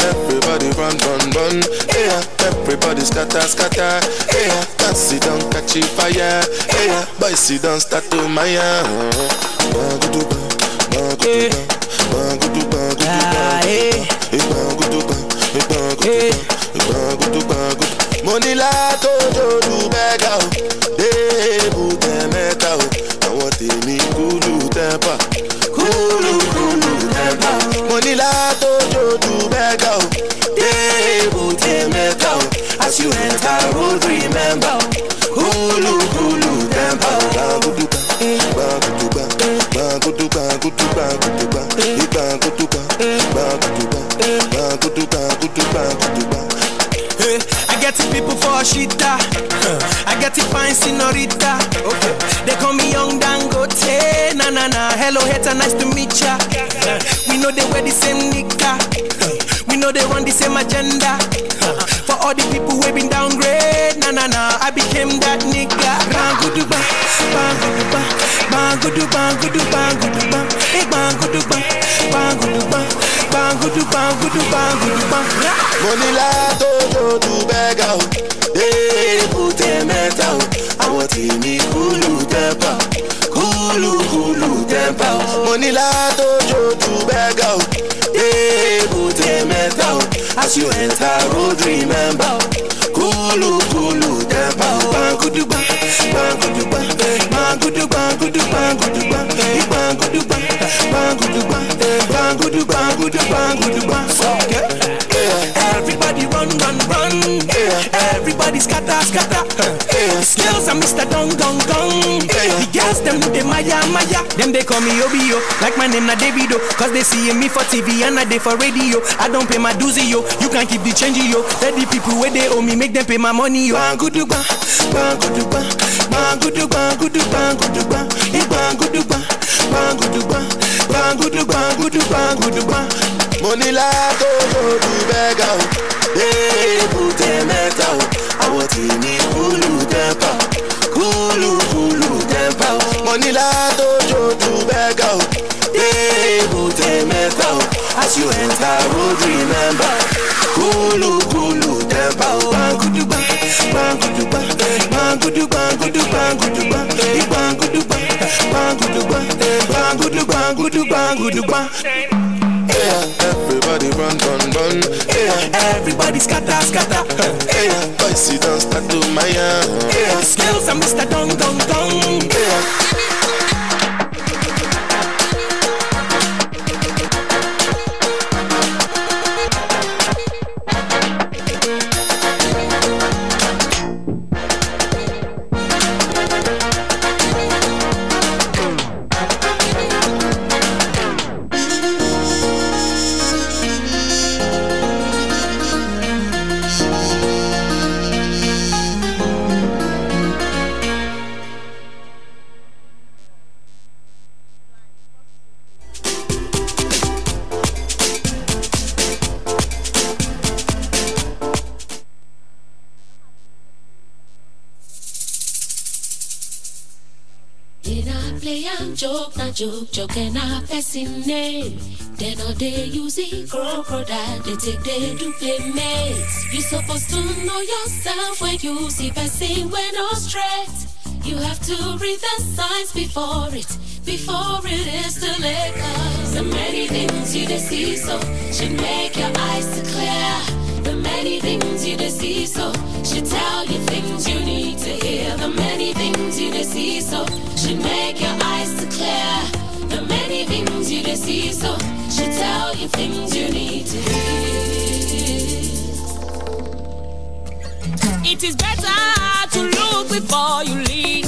Everybody run, run, run. Yeah, everybody scatter, scatter. Yeah, can't sit down, catch it fire. Yeah, boys sit down, start to maya. Money la tojo du bega o, debu temeta o. Àwọn tèmi kulu tempa, kulu tempa. Money la tojo du bega o, debu temeta o. As you enter road remember, kulu tempa. Banguduba, banguduba, banguduba, banguduba, banguduba. I get the people for shita. I get the fine senorita. Okay. They call me Young Dangote. Na na na. Hello hater, nice to meet ya. We know they wear the same nika. We know they run the same agenda. For all the people who been downgrade. Na na na. I became that nigga. Banguduba, banguduba, banguduba, banguduba, banguduba, banguduba, banguduba, banguduba, banguduba. Money la tojo du bega o, debu temeta o. Àwọn tèmi kulu tempa, kulu tempa o. Money la tojo du bega o, debu temeta o. As you enter road remember, kulu tempa o. Banguduba, banguduba, banguduba, banguduba, banguduba, banguduba, banguduba, banguduba, banguduba. Everybody run, run, run. Everybody scatter, scatter. Skills are Mr. Dong, dong, dong. The girls, them know they maya, maya. Them they call me Obio, like my name na Davido. Cause they see me for TV and I they for radio. I don't pay my dues, yo. You can keep the change, yo. Let the people where they owe me, make them pay my money, yo. Banguduba, banguduba, banguduba, banguduba, banguduba, banguduba, banguduba, banguduba, banguduba. Money la tojo du bega o, debu temeta o. Àwọn tèmi kulu tempa, kulu tempa o. Money la tojo du bega o, debu temeta o. As you enter road remember, kulu tempa o. Banguduba, banguduba, banguduba, banguduba, banguduba, banguduba, banguduba, banguduba. Everybody run, run, run. Everybody scatter, scatter. Boys sit down, start to maya. Skills are Mr. Dong, dong, dong. Joke and a person name. Then all they use it, crocodile, they take they do play mates. You supposed to know yourself when you see person when no straight. You have to read the signs before it is too late. Cause the many things you see so should make your eyes to clear. The many things you see so should tell you things you need to hear. The many things you see so should make your eyes to clear. The many things you see so should tell you things you need to hear. It is better to look before you leave.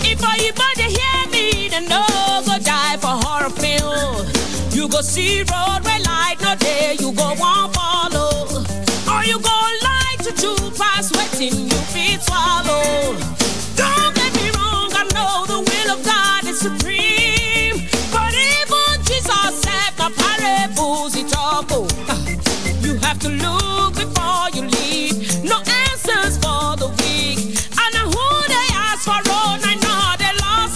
If you body hear me, then no go die for horror film. You go see road where light no day, you go won't follow. Or you go lie to two past waiting, you feet swallow. Don't get me wrong, I know the will of God is supreme. But to look before you leave. No answers for the weak. I know who they ask for, oh, I know they lost.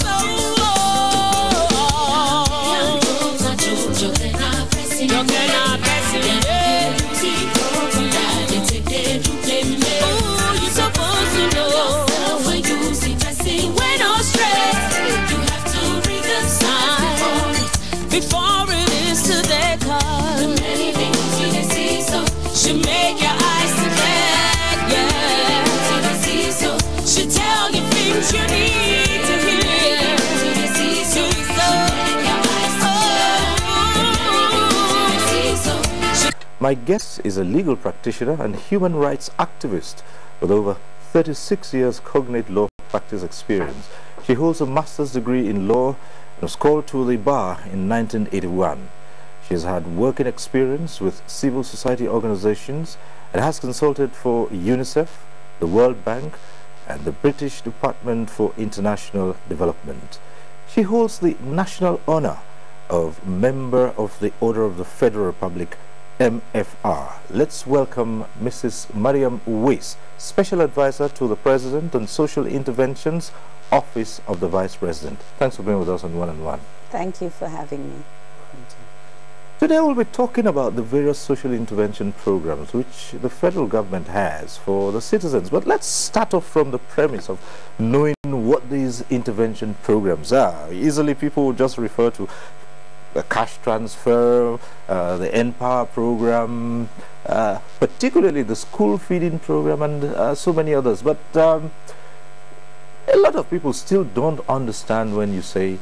You're supposed to know. When you see dressing, when no stress, you have to reconcile before it is to their cause. The many things you can see, so should make your eyes to bed, yeah. So should tell you things you need to hear. So my guest is a legal practitioner and human rights activist with over 36 years cognate law practice experience. She holds a master's degree in law and was called to the bar in 1981. She has had working experience with civil society organizations and has consulted for UNICEF, the World Bank, and the British Department for International Development. She holds the national honor of Member of the Order of the Federal Republic, MFR. Let's welcome Mrs. Mariam Uwais, Special Advisor to the President on Social Interventions, Office of the Vice President. Thanks for being with us on One-on-One. Thank you for having me. Today we'll be talking about the various social intervention programs which the federal government has for the citizens. But let's start off from the premise of knowing what these intervention programs are. Easily people will just refer to the cash transfer, the NPower program, particularly the school feeding program, and so many others. But a lot of people still don't understand when you say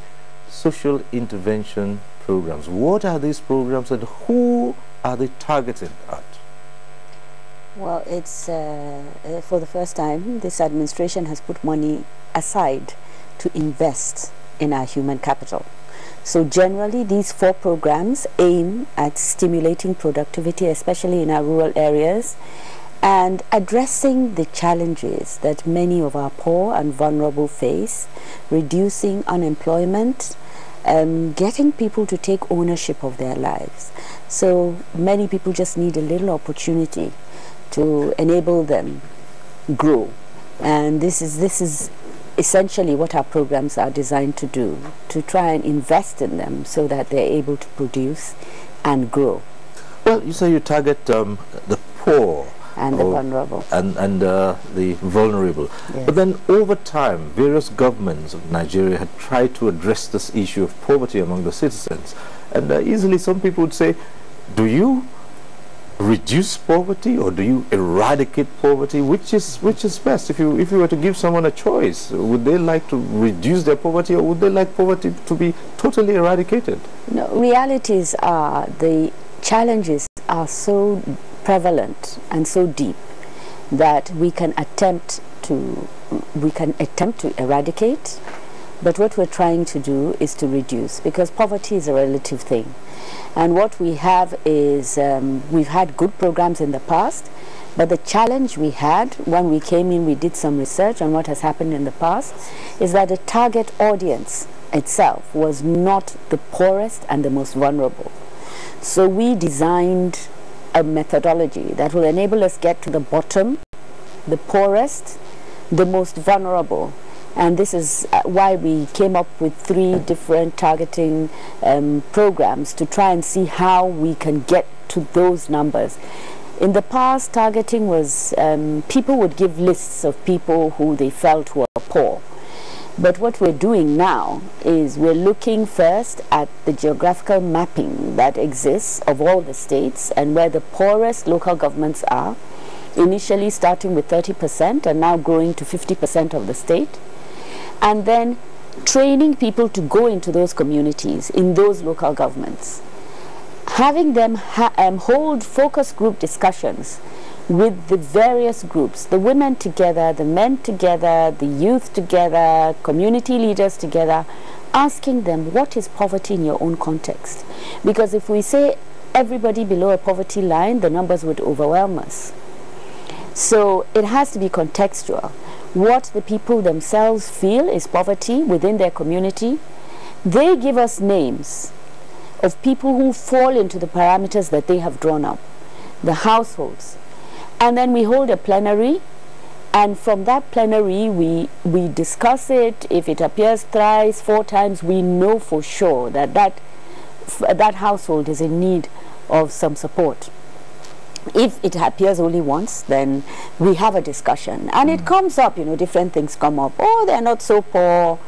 social intervention programs. What are these programs and who are they targeted at? Well, it's for the first time this administration has put money aside to invest in our human capital. So generally these 4 programs aim at stimulating productivity, especially in our rural areas, and addressing the challenges that many of our poor and vulnerable face, reducing unemployment, getting people to take ownership of their lives. So many people just need a little opportunity to enable them grow, and this is essentially what our programs are designed to do, to try and invest in them so that they're able to produce and grow. Well, you say you target the poor and the vulnerable and the vulnerable. Yes. But then over time, various governments of Nigeria had tried to address this issue of poverty among the citizens. And easily some people would say, do you reduce poverty or do you eradicate poverty? Which is best? If you were to give someone a choice, would they like to reduce their poverty or would they like poverty to be totally eradicated? No, realities are the challenges are so prevalent and so deep that we can attempt to eradicate, but what we're trying to do is to reduce, because poverty is a relative thing. And what we have is we've had good programs in the past, but the challenge we had when we came in, we did some research on what has happened in the past, is that the target audience itself was not the poorest and the most vulnerable. So we designed a methodology that will enable us get to the bottom, the poorest, the most vulnerable. And this is why we came up with 3 different targeting programs to try and see how we can get to those numbers. In the past, targeting was people would give lists of people who they felt were poor. But what we're doing now is we're looking first at the geographical mapping that exists of all the states and where the poorest local governments are, initially starting with 30% and now growing to 50% of the state, and then training people to go into those communities, in those local governments, having them hold focus group discussions with the various groups, the women together, the men together, the youth together, community leaders together, asking them what is poverty in your own context. Because if we say everybody below a poverty line, the numbers would overwhelm us. So it has to be contextual. What the people themselves feel is poverty within their community. They give us names of people who fall into the parameters that they have drawn up. the households. And then we hold a plenary, and from that plenary we discuss it. If it appears thrice, 4 times, we know for sure that that household is in need of some support. If it appears only once, then we have a discussion, and it comes up, different things come up. Oh, they're not so poor.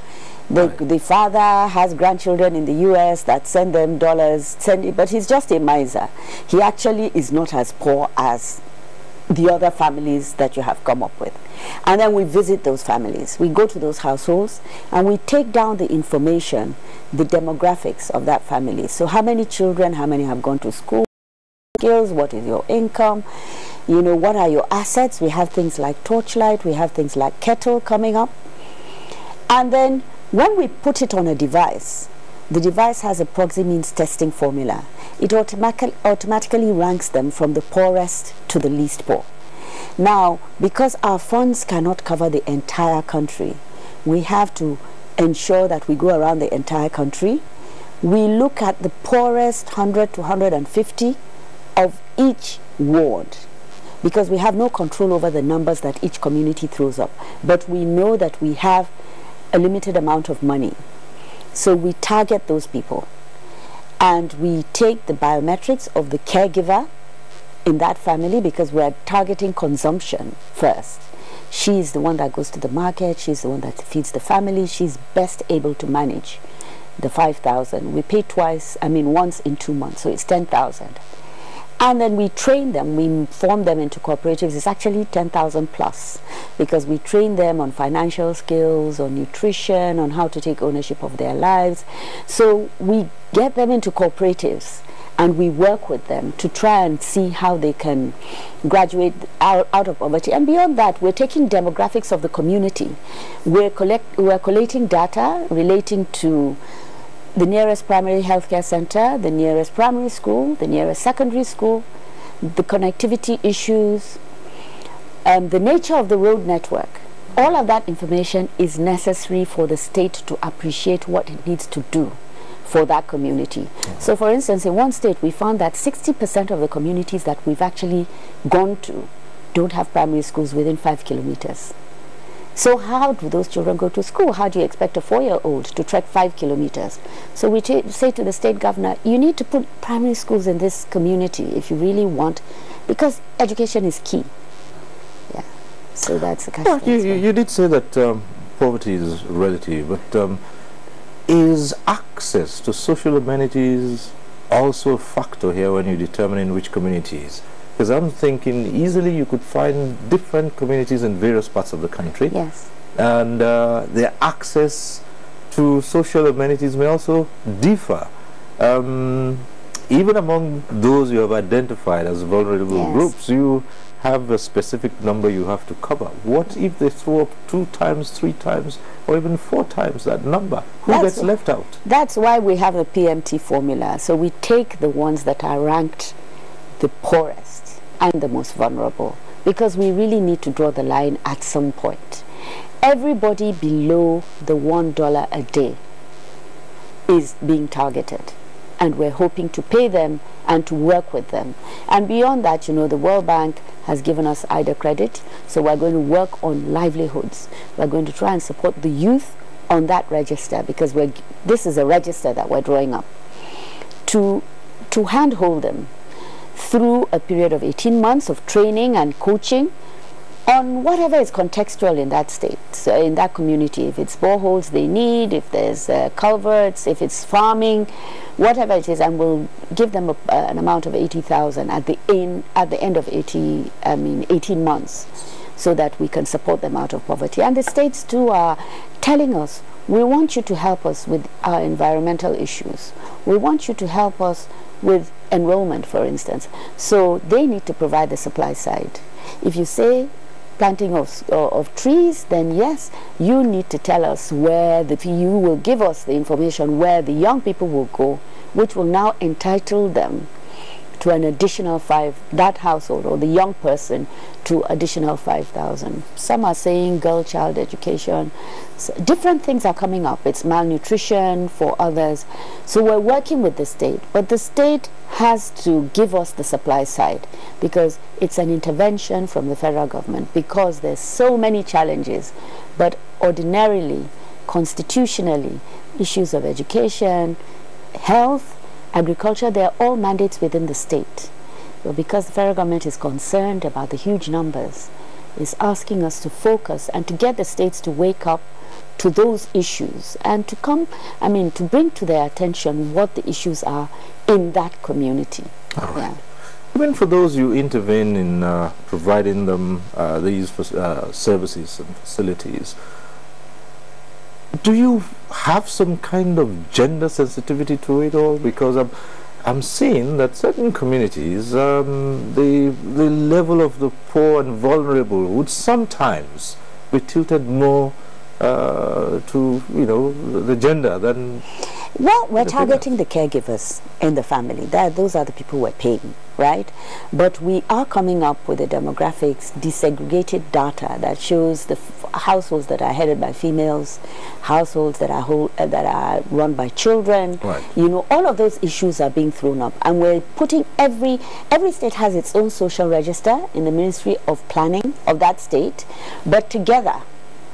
The father has grandchildren in the US that send them dollars, but he's just a miser. He actually is not as poor as the other families that you have come up with. And then we visit those families. We go to those households and we take down the information, the demographics of that family. So how many children, how many have gone to school, skills, what is your income, what are your assets. We have things like Torchlight, we have things like Kettle coming up. And then when we put it on a device, the device has a proxy means testing formula. It automatically ranks them from the poorest to the least poor. Now, because our funds cannot cover the entire country, we have to ensure that we go around the entire country. We look at the poorest 100 to 150 of each ward, because we have no control over the numbers that each community throws up. But we know that we have a limited amount of money. So we target those people, and we take the biometrics of the caregiver in that family, because we're targeting consumption first. She's the one that goes to the market, she's the one that feeds the family, she's best able to manage the 5,000. We pay once in 2 months, so it's 10,000. And then we train them, we form them into cooperatives. It's actually 10,000 plus, because we train them on financial skills, on nutrition, on how to take ownership of their lives. So we get them into cooperatives and we work with them to try and see how they can graduate out of poverty. And beyond that, we're taking demographics of the community. We're collating data relating to the nearest primary healthcare center, the nearest primary school, the nearest secondary school, the connectivity issues, the nature of the road network. All of that information is necessary for the state to appreciate what it needs to do for that community. So for instance, in one state we found that 60% of the communities that we've actually gone to don't have primary schools within 5 kilometers. So how do those children go to school? How do you expect a 4-year-old to trek 5 kilometers? So we say to the state governor, you need to put primary schools in this community if you really want, because education is key. Yeah, so that's the kind of thing. You did say that poverty is relative, but is access to social amenities also a factor here when you're determining which communities? Because I'm thinking easily you could find different communities in various parts of the country. Yes. And their access to social amenities may also differ. Even among those you have identified as vulnerable groups, you have a specific number you have to cover. What if they throw up 2 times, 3 times, or even 4 times that number? Who gets left out? That's why we have a PMT formula. So we take the ones that are ranked the poorest and the most vulnerable, because we really need to draw the line at some point. Everybody below the $1 a day is being targeted, and we're hoping to pay them and to work with them. And beyond that, the World Bank has given us IDA credit, so we're going to work on livelihoods. We're going to try and support the youth on that register, because this is a register that we're drawing up to handhold them through a period of 18 months of training and coaching on whatever is contextual in that state, so in that community. If it's boreholes they need, if there's culverts, if it's farming, whatever it is, and we'll give them an amount of 80,000 at the end of 18 months, so that we can support them out of poverty. And the states too are telling us, we want you to help us with our environmental issues. We want you to help us with enrollment, for instance. So they need to provide the supply side. If you say planting of trees, then yes, you need to tell us where you will give us the information where the young people will go, which will now entitle them to an additional that household or the young person to additional 5,000. Some are saying girl child education. So different things are coming up. It's malnutrition for others. So we're working with the state, but the state has to give us the supply side, because it's an intervention from the federal government, because there's so many challenges. But ordinarily, constitutionally, issues of education, health, agriculture, they're all mandates within the state. But because the federal government is concerned about the huge numbers, is asking us to focus and to get the states to wake up to those issues and to come, to bring to their attention what the issues are in that community. All right. Yeah. Even for those you intervene in providing them these services and facilities, do you have some kind of gender sensitivity to it all? Because I'm seeing that certain communities, the level of the poor and vulnerable would sometimes be tilted more to the gender than. Well, we're targeting the caregivers in the family. Those are the people we're paying, right? But we are coming up with the demographics, desegregated data that shows the households that are headed by females, households that are run by children. Right. All of those issues are being thrown up, and we're putting every state has its own social register in the Ministry of Planning of that state, but together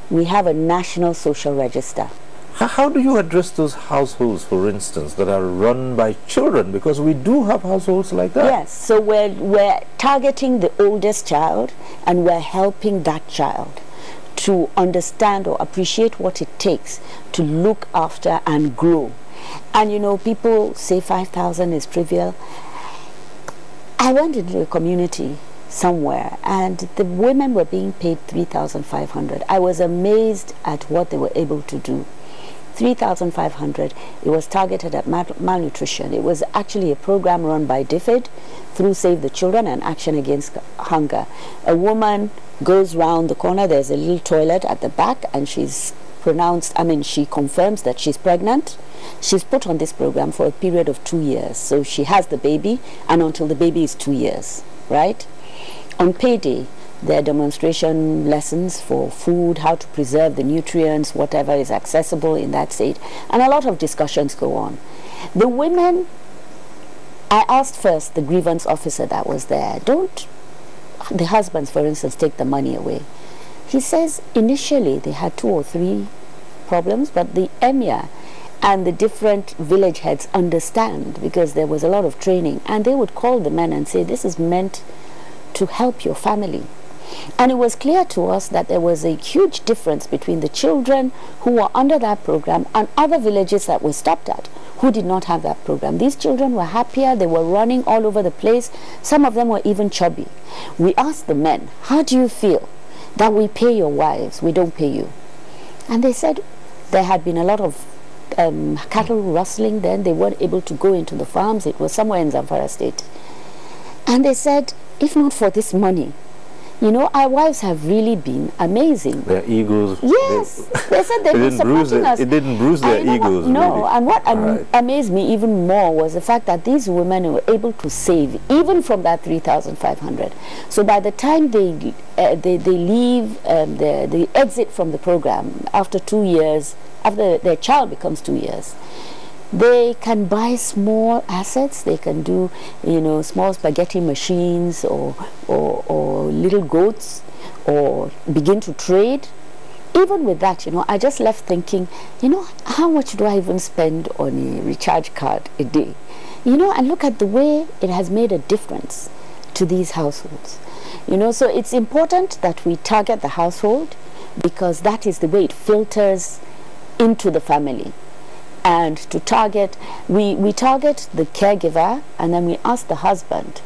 we have a national social register. How do you address those households, for instance, that are run by children? Because we do have households like that. Yes, so we're targeting the oldest child, and we're helping that child to understand or appreciate what it takes to look after and grow. And people say 5,000 is trivial. I went into a community somewhere, and the women were being paid 3,500. I was amazed at what they were able to do. 3,500. It was targeted at malnutrition. It was actually a program run by DFID through Save the Children and Action Against Hunger. A woman goes round the corner, there's a little toilet at the back, and she confirms that she's pregnant. She's put on this program for a period of 2 years. So she has the baby, and until the baby is 2 years, right? On payday, there are demonstration lessons for food, how to preserve the nutrients, whatever is accessible in that state, and a lot of discussions go on. The women, I asked first the grievance officer that was there, don't the husbands, for instance, take the money away? He says initially they had 2 or 3 problems, but the emir and the different village heads understand, because there was a lot of training, and they would call the men and say, this is meant to help your family. And it was clear to us that there was a huge difference between the children who were under that program and other villages that were stopped at, who did not have that program. These children were happier, they were running all over the place, some of them were even chubby. We asked the men, how do you feel that we pay your wives, we don't pay you? And they said there had been a lot of cattle rustling then, they weren't able to go into the farms, it was somewhere in Zamfara state. And they said, if not for this money, our wives have really been amazing. Their egos. Yes. They said they've been supporting us. It didn't bruise their egos. No, really. And what amazed me even more was the fact that these women were able to save, even from that 3,500. So by the time they leave, they exit from the program after 2 years, after their child becomes 2 years, they can buy small assets. They can do, small spaghetti machines or little goats, or begin to trade. Even with that, I just left thinking, how much do I even spend on a recharge card a day? And look at the way it has made a difference to these households. So it's important that we target the household, because that is the way it filters into the family. And to target, we target the caregiver, and then we ask the husband,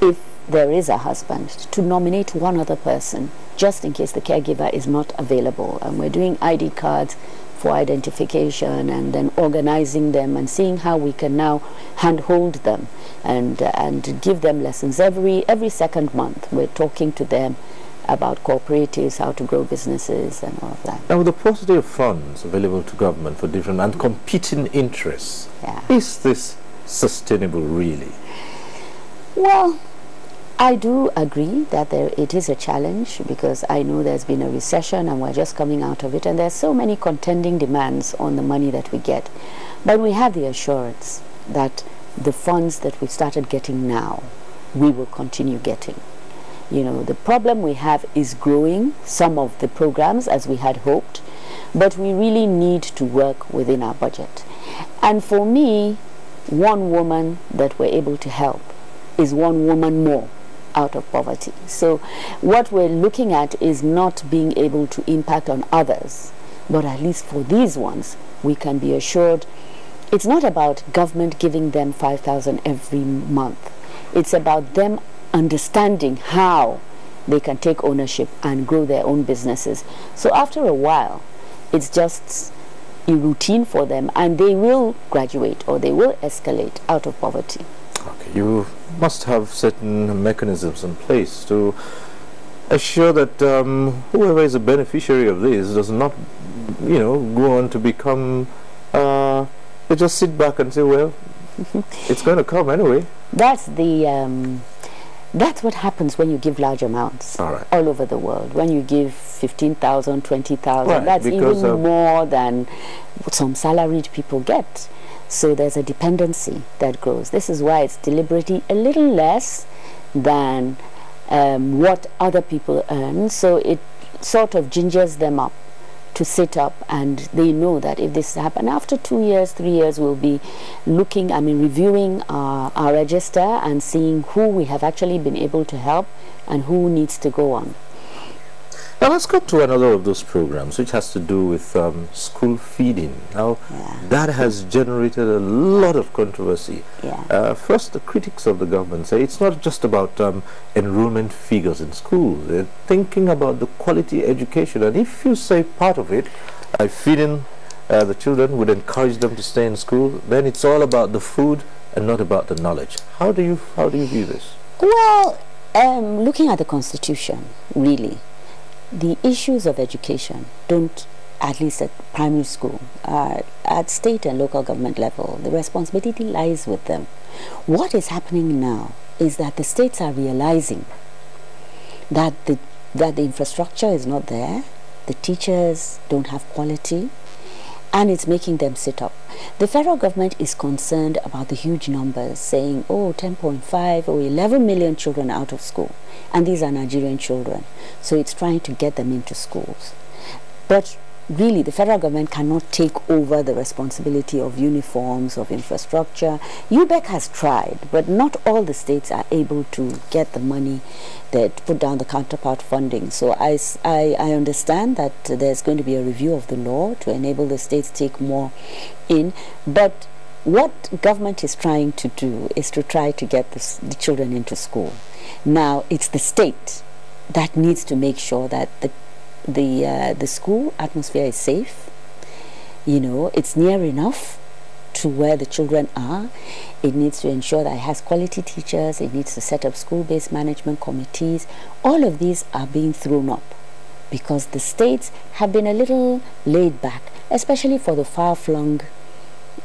if there is a husband, to nominate one other person, just in case the caregiver is not available. And we're doing ID cards for identification, and then organizing them and seeing how we can now handhold them and give them lessons every second month. We're talking to them about cooperatives, how to grow businesses and all of that. Now, with the paucity of funds available to government for different and competing interests, is this sustainable really? Well, I do agree that it is a challenge, because I know there's been a recession and we're just coming out of it, and there's so many contending demands on the money that we get. But we have the assurance that the funds that we've started getting now, we will continue getting. You know, the problem we have is growing some of the programs as we had hoped, but we really need to work within our budget. And for me, one woman that we're able to help is one woman more out of poverty. So what we're looking at is not being able to impact on others, but at least for these ones, we can be assured it's not about government giving them 5,000 every month. It's about them understanding how they can take ownership and grow their own businesses. So after a while, it's just a routine for them, and they will graduate or they will escalate out of poverty. Okay, you must have certain mechanisms in place to assure that whoever is a beneficiary of this does not, you know, go on to become, they just sit back and say, well, it's going to come anyway. That's the that's what happens when you give large amounts all over the world. When you give 15,000, 20,000, that's even more than some salaried people get. So there's a dependency that grows. This is why it's deliberately a little less than what other people earn. So it sort of gingers them up to sit up, and they know that if this happens, after 2 years, 3 years, we'll be looking, reviewing our register and seeing who we have actually been able to help and who needs to go on. Now let's come to another of those programs which has to do with school feeding. Now that has generated a lot of controversy. First, the critics of the government say it's not just about enrollment figures in schools. They're thinking about the quality education, and if you say part of it, feeding the children would encourage them to stay in school, then it's all about the food and not about the knowledge. How do you view this? Well, looking at the Constitution, really, the issues of education don't, at least at primary school, at state and local government level, the responsibility lies with them. What is happening now is that the states are realizing that the infrastructure is not there, the teachers don't have quality, and it's making them sit up. The federal government is concerned about the huge numbers, saying, oh, 10.5 or 11 million children out of school. And these are Nigerian children. So it's trying to get them into schools. But really, the federal government cannot take over the responsibility of uniforms, of infrastructure. UBEC has tried, but not all the states are able to get the money that put down the counterpart funding. So I understand that there's going to be a review of the law to enable the states to take more in. But what government is trying to do is to try to get the children into school. Now, it's the state that needs to make sure that the school atmosphere is safe. You know, it's near enough to where the children are. It needs to ensure that it has quality teachers. It needs to set up school-based management committees. All of these are being thrown up because the states have been a little laid back, especially for the far-flung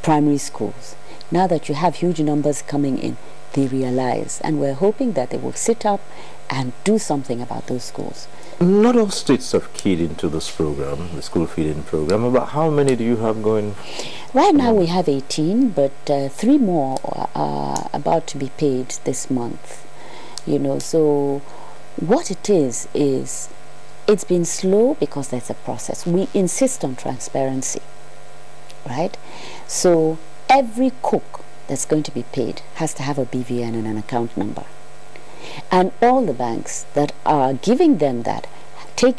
primary schools. Now that you have huge numbers coming in, they realize, and we're hoping that they will sit up and do something about those schools. Not all states have keyed into this program, the school feeding program. About how many do you have going? Right now we have 18, but 3 more are about to be paid this month. You know, so what it is it's been slow because there's a process. We insist on transparency, right? So every cook that's going to be paid has to have a BVN and an account number. And all the banks that are giving them that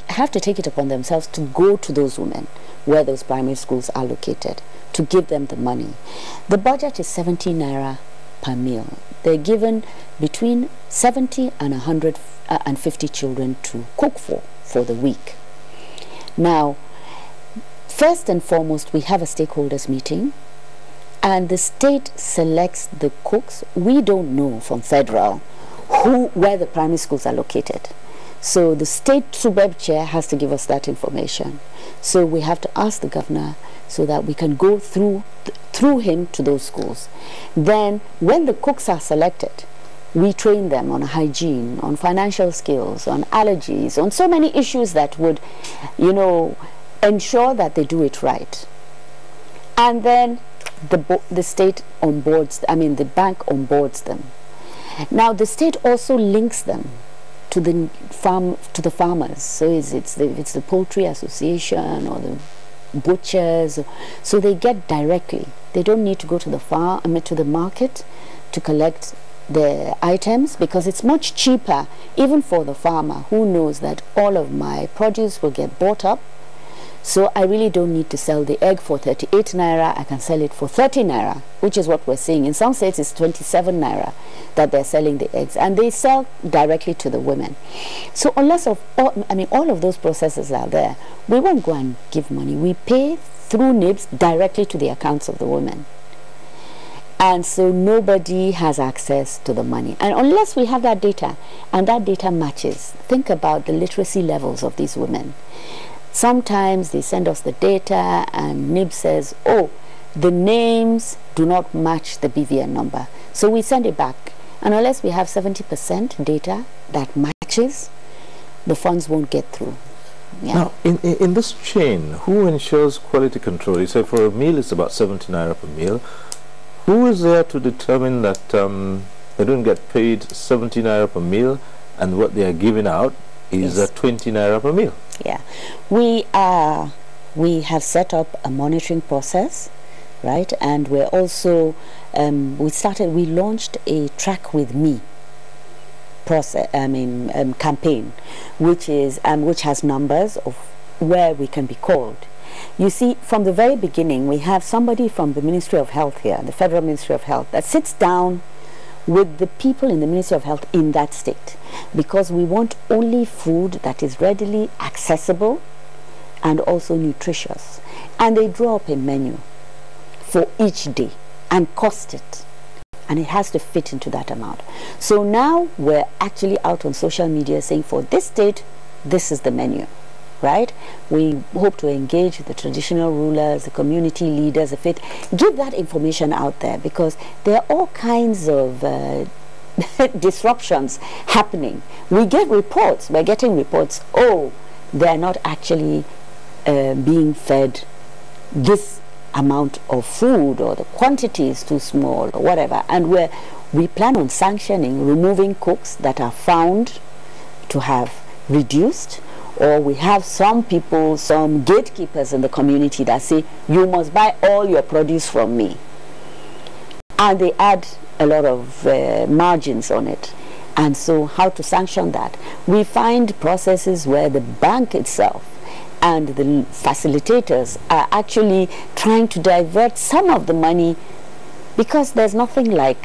have to take it upon themselves to go to those women where those primary schools are located to give them the money. The budget is 70 naira per meal. They're given between 70 and 150 children to cook for the week. Now, first and foremost, we have a stakeholders meeting, and the state selects the cooks. We don't know from federal where the primary schools are located. So the state SUBEB chair has to give us that information. So we have to ask the governor so that we can go through him to those schools. Then when the cooks are selected, we train them on hygiene, on financial skills, on allergies, on so many issues that would, you know, ensure that they do it right. And then the state onboards, the bank onboards them. Now the state also links them to the farmers. So it's the poultry association or the butchers, so they get directly. They don't need to go to the to the market to collect the items, because it's much cheaper even for the farmer who knows that all of my produce will get bought up. So I really don't need to sell the egg for 38 naira. I can sell it for 30 naira, which is what we're seeing. In some states, it's 27 naira that they're selling the eggs, and they sell directly to the women. So unless all of those processes are there, we won't go and give money. We pay through NIBS directly to the accounts of the women. And so nobody has access to the money. And unless we have that data, and that data matches, think about the literacy levels of these women. Sometimes they send us the data and NIB says, oh, the names do not match the BVN number. So we send it back. And unless we have 70% data that matches, the funds won't get through. Yeah. Now, in this chain, who ensures quality control? You say for a meal it's about 70 naira per meal. Who is there to determine that they don't get paid 70 naira per meal and what they are giving out is 20 naira per meal? Yeah, we have set up a monitoring process, right? And we're also we launched a Track With Me process, campaign, which has numbers of where we can be called. You see, from the very beginning, we have somebody from the Ministry of Health here, the Federal Ministry of Health, that sits down with the people in the Ministry of Health in that state, because we want only food that is readily accessible and also nutritious. And they draw up a menu for each day and cost it, and it has to fit into that amount. So now we're actually out on social media saying, for this state, this is the menu, right? We hope to engage the traditional rulers, the community leaders, the faith, give that information out there, because there are all kinds of disruptions happening. We get reports, we're getting reports, oh, they're not actually being fed this amount of food, or the quantity is too small, or whatever. And we plan on sanctioning, removing cooks that are found to have reduced, or we have some people, some gatekeepers in the community that say, you must buy all your produce from me. And they add a lot of margins on it. And so how to sanction that? We find processes where the bank itself and the facilitators are actually trying to divert some of the money, because there's nothing like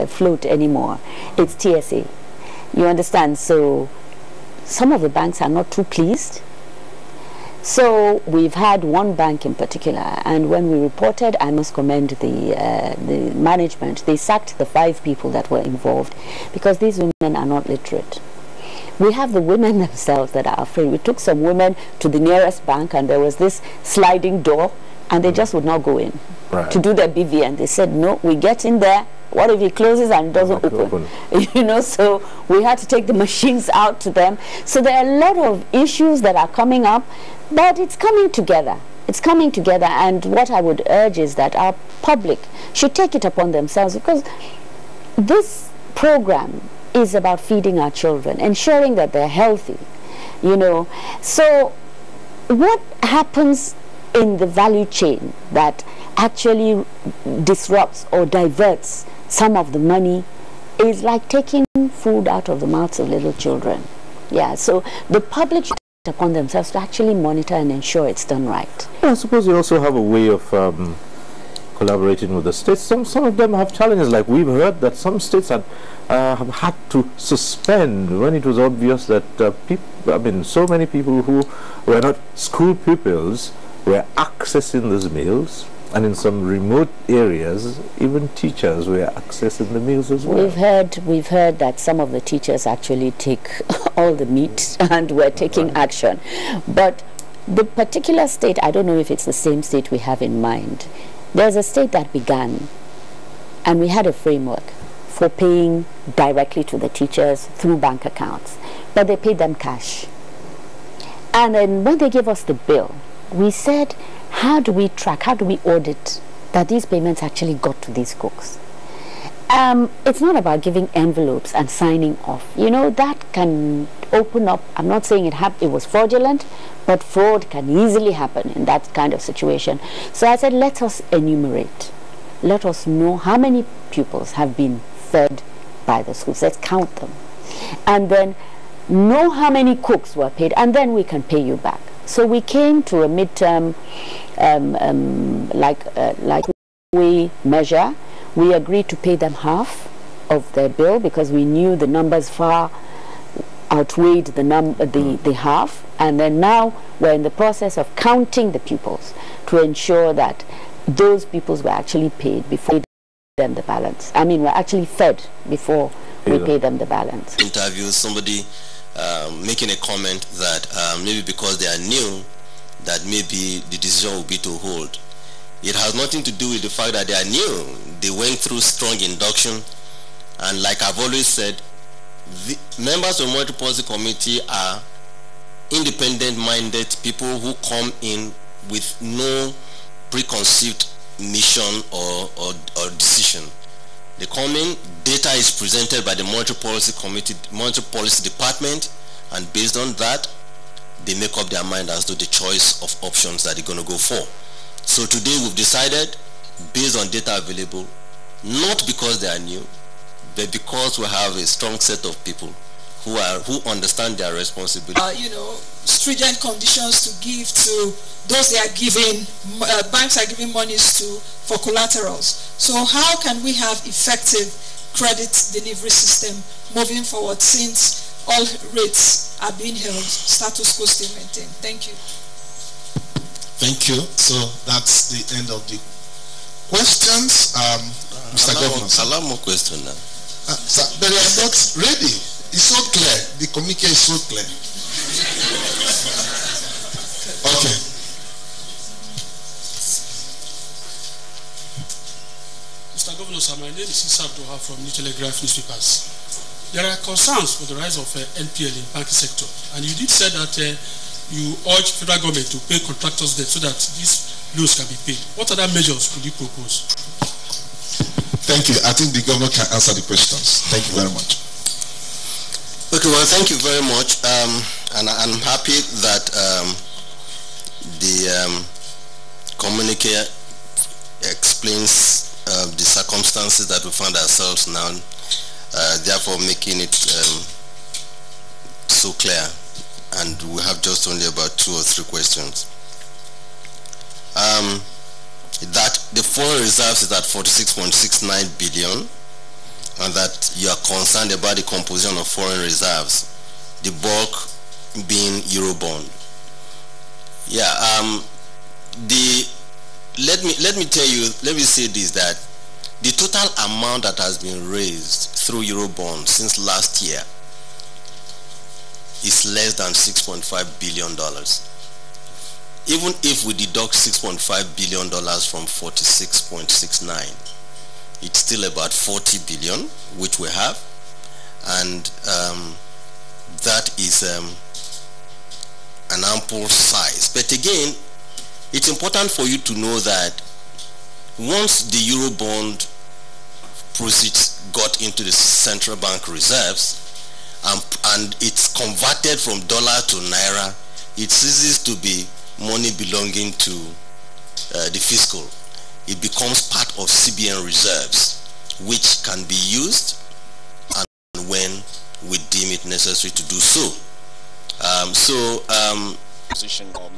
float anymore. It's TSA. You understand? So some of the banks are not too pleased. So we've had one bank in particular, and when we reported, I must commend the management. They sacked the 5 people that were involved, because these women are not literate. We have the women themselves that are afraid. We took some women to the nearest bank, and there was this sliding door, and they just would not go in to do their BVN. They said, no, we get in there. What if it closes and it doesn't open? You know, so we had to take the machines out to them. So there are a lot of issues that are coming up, but it's coming together. It's coming together, and what I would urge is that our public should take it upon themselves, because this program is about feeding our children, ensuring that they're healthy, you know. So what happens in the value chain that actually disrupts or diverts some of the money is like taking food out of the mouths of little children. Yeah, so the public should take it upon themselves to actually monitor and ensure it's done right. I suppose you also have a way of collaborating with the states. Some of them have challenges, like we've heard that some states have had to suspend when it was obvious that so many people who were not school pupils were accessing these meals, and in some remote areas even teachers were accessing the meals as well. We've heard that some of the teachers actually take all the meat and were taking action. But the particular state, I don't know if it's the same state we have in mind. There's a state that began, and we had a framework for paying directly to the teachers through bank accounts, but they paid them cash. And then when they gave us the bill, we said, how do we track, how do we audit that these payments actually got to these cooks? It's not about giving envelopes and signing off. You know, that can open up, I'm not saying it was fraudulent, but fraud can easily happen in that kind of situation. So I said, let us enumerate. Let us know how many pupils have been fed by the schools. Let's count them. And then know how many cooks were paid, and then we can pay you back. So we came to a midterm like we measure. We agreed to pay them half of their bill because we knew the numbers far outweighed the half, and then now we're in the process of counting the pupils to ensure that those pupils were actually paid before we pay them the balance. I mean, we're actually fed before we pay them the balance. Interview somebody making a comment that maybe because they are new, that maybe the decision will be to hold. It has nothing to do with the fact that they are new. They went through strong induction, and like I've always said, the members of the Monetary Policy Committee are independent-minded people who come in with no preconceived mission or decision. They come in, data is presented by the Monetary Policy Committee, Monetary Policy Department, and based on that, they make up their mind as to the choice of options that they're going to go for. So today we've decided, based on data available, not because they are new, but because we have a strong set of people who understand their responsibility. You know, stringent conditions to give to those they are giving, banks are giving monies to for collaterals. So how can we have effective credit delivery system moving forward since all rates are being held, status quo still maintained? Thank you. Thank you. So that's the end of the questions. Mr. Governor. Allow more questions now. Sir, but they are not ready. It's so clear. The communique is so clear. Okay. Mr. Governor, sir, my name is Issa Abdoha from New Telegraph newspapers. There are concerns for the rise of NPL in the banking sector, and you did say that you urge federal government to pay contractors debt so that these loans can be paid. What other measures could you propose? Thank you. I think the governor can answer the questions. Thank you very much. Okay, well, thank you very much. And I'm happy that the communique explains the circumstances that we find ourselves now, therefore making it so clear. And we have just only about 2 or 3 questions. That the foreign reserves is at 46.69 billion, and that you are concerned about the composition of foreign reserves, the bulk being Eurobond. Yeah. Let me say this, that the total amount that has been raised through Eurobond since last year is less than $6.5 billion. Even if we deduct $6.5 billion from 46.69, it's still about 40 billion, which we have, and that is an ample size. But again, it's important for you to know that once the Eurobond proceeds got into the central bank reserves, and it's converted from dollar to naira, it ceases to be money belonging to the fiscal. It becomes part of CBN reserves, which can be used and when we deem it necessary to do so. Position or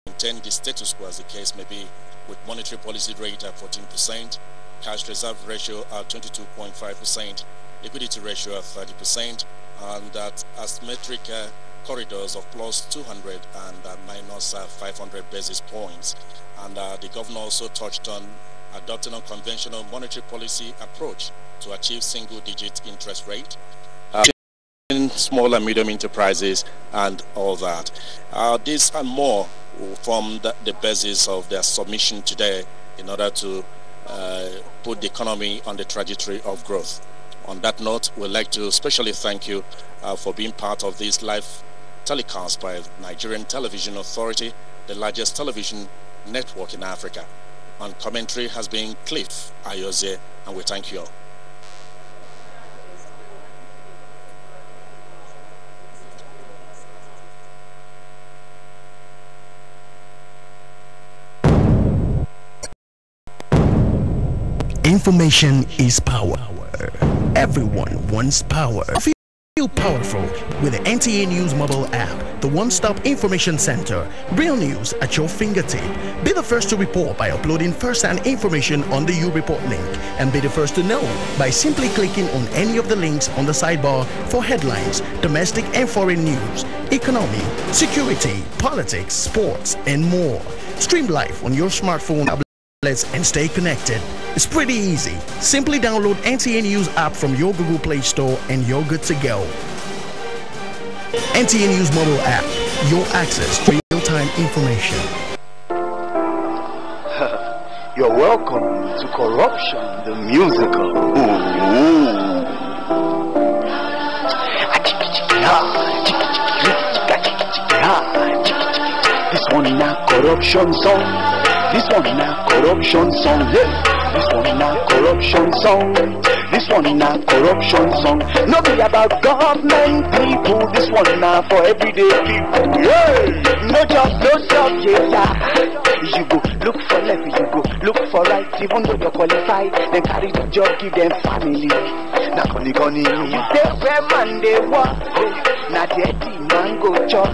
maintain the status quo as the case may be, with monetary policy rate at 14%, cash reserve ratio at 22.5%, liquidity ratio at 30%, and that asymmetric corridors of plus 200 and minus 500 basis points. And the governor also touched on adopting a conventional monetary policy approach to achieve single-digit interest rate, small and medium enterprises, and all that. This and more form the basis of their submission today in order to put the economy on the trajectory of growth. On that note, we'd like to especially thank you for being part of this 'This live telecast by Nigerian Television Authority, the largest television broadcasting network in Africa. On commentary has been Cliff Ayoze, and we thank you all. Information is power. Everyone wants power. Feel powerful with the NTA News mobile app, the one-stop information center. Real news at your fingertip. Be the first to report by uploading first-hand information on the YouReport link, and be the first to know by simply clicking on any of the links on the sidebar for headlines, domestic and foreign news, economy, security, politics, sports, and more. Stream live on your smartphone, tablets, and stay connected. It's pretty easy. Simply download NTA News app from your Google Play Store and you're good to go. NTA News mobile app, your access to real-time information. You're welcome to Corruption, the musical. This one na corruption song. This one na corruption song. This one na corruption song. This one na corruption song. No be about government people. This one na for everyday people. Yeah. No job, yeah. You go look for left, you go look for right. Even though you're qualified, then carry the job, give them family. Na koni you take where man they work. Na dirty man go chop.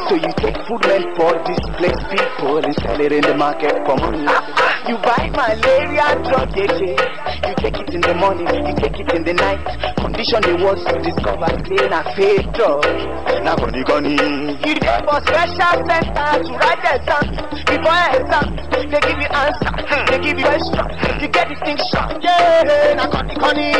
So you take food meant for displaced people and sell it in the market for money. You buy malaria drug, you take it in the morning, you take it in the night. Condition they was discovered clean a fake drug. Now goni you dey for special center to write the exam. Before exam, they give you answer, they give you extra. You get this thing shot, yeah. Now goni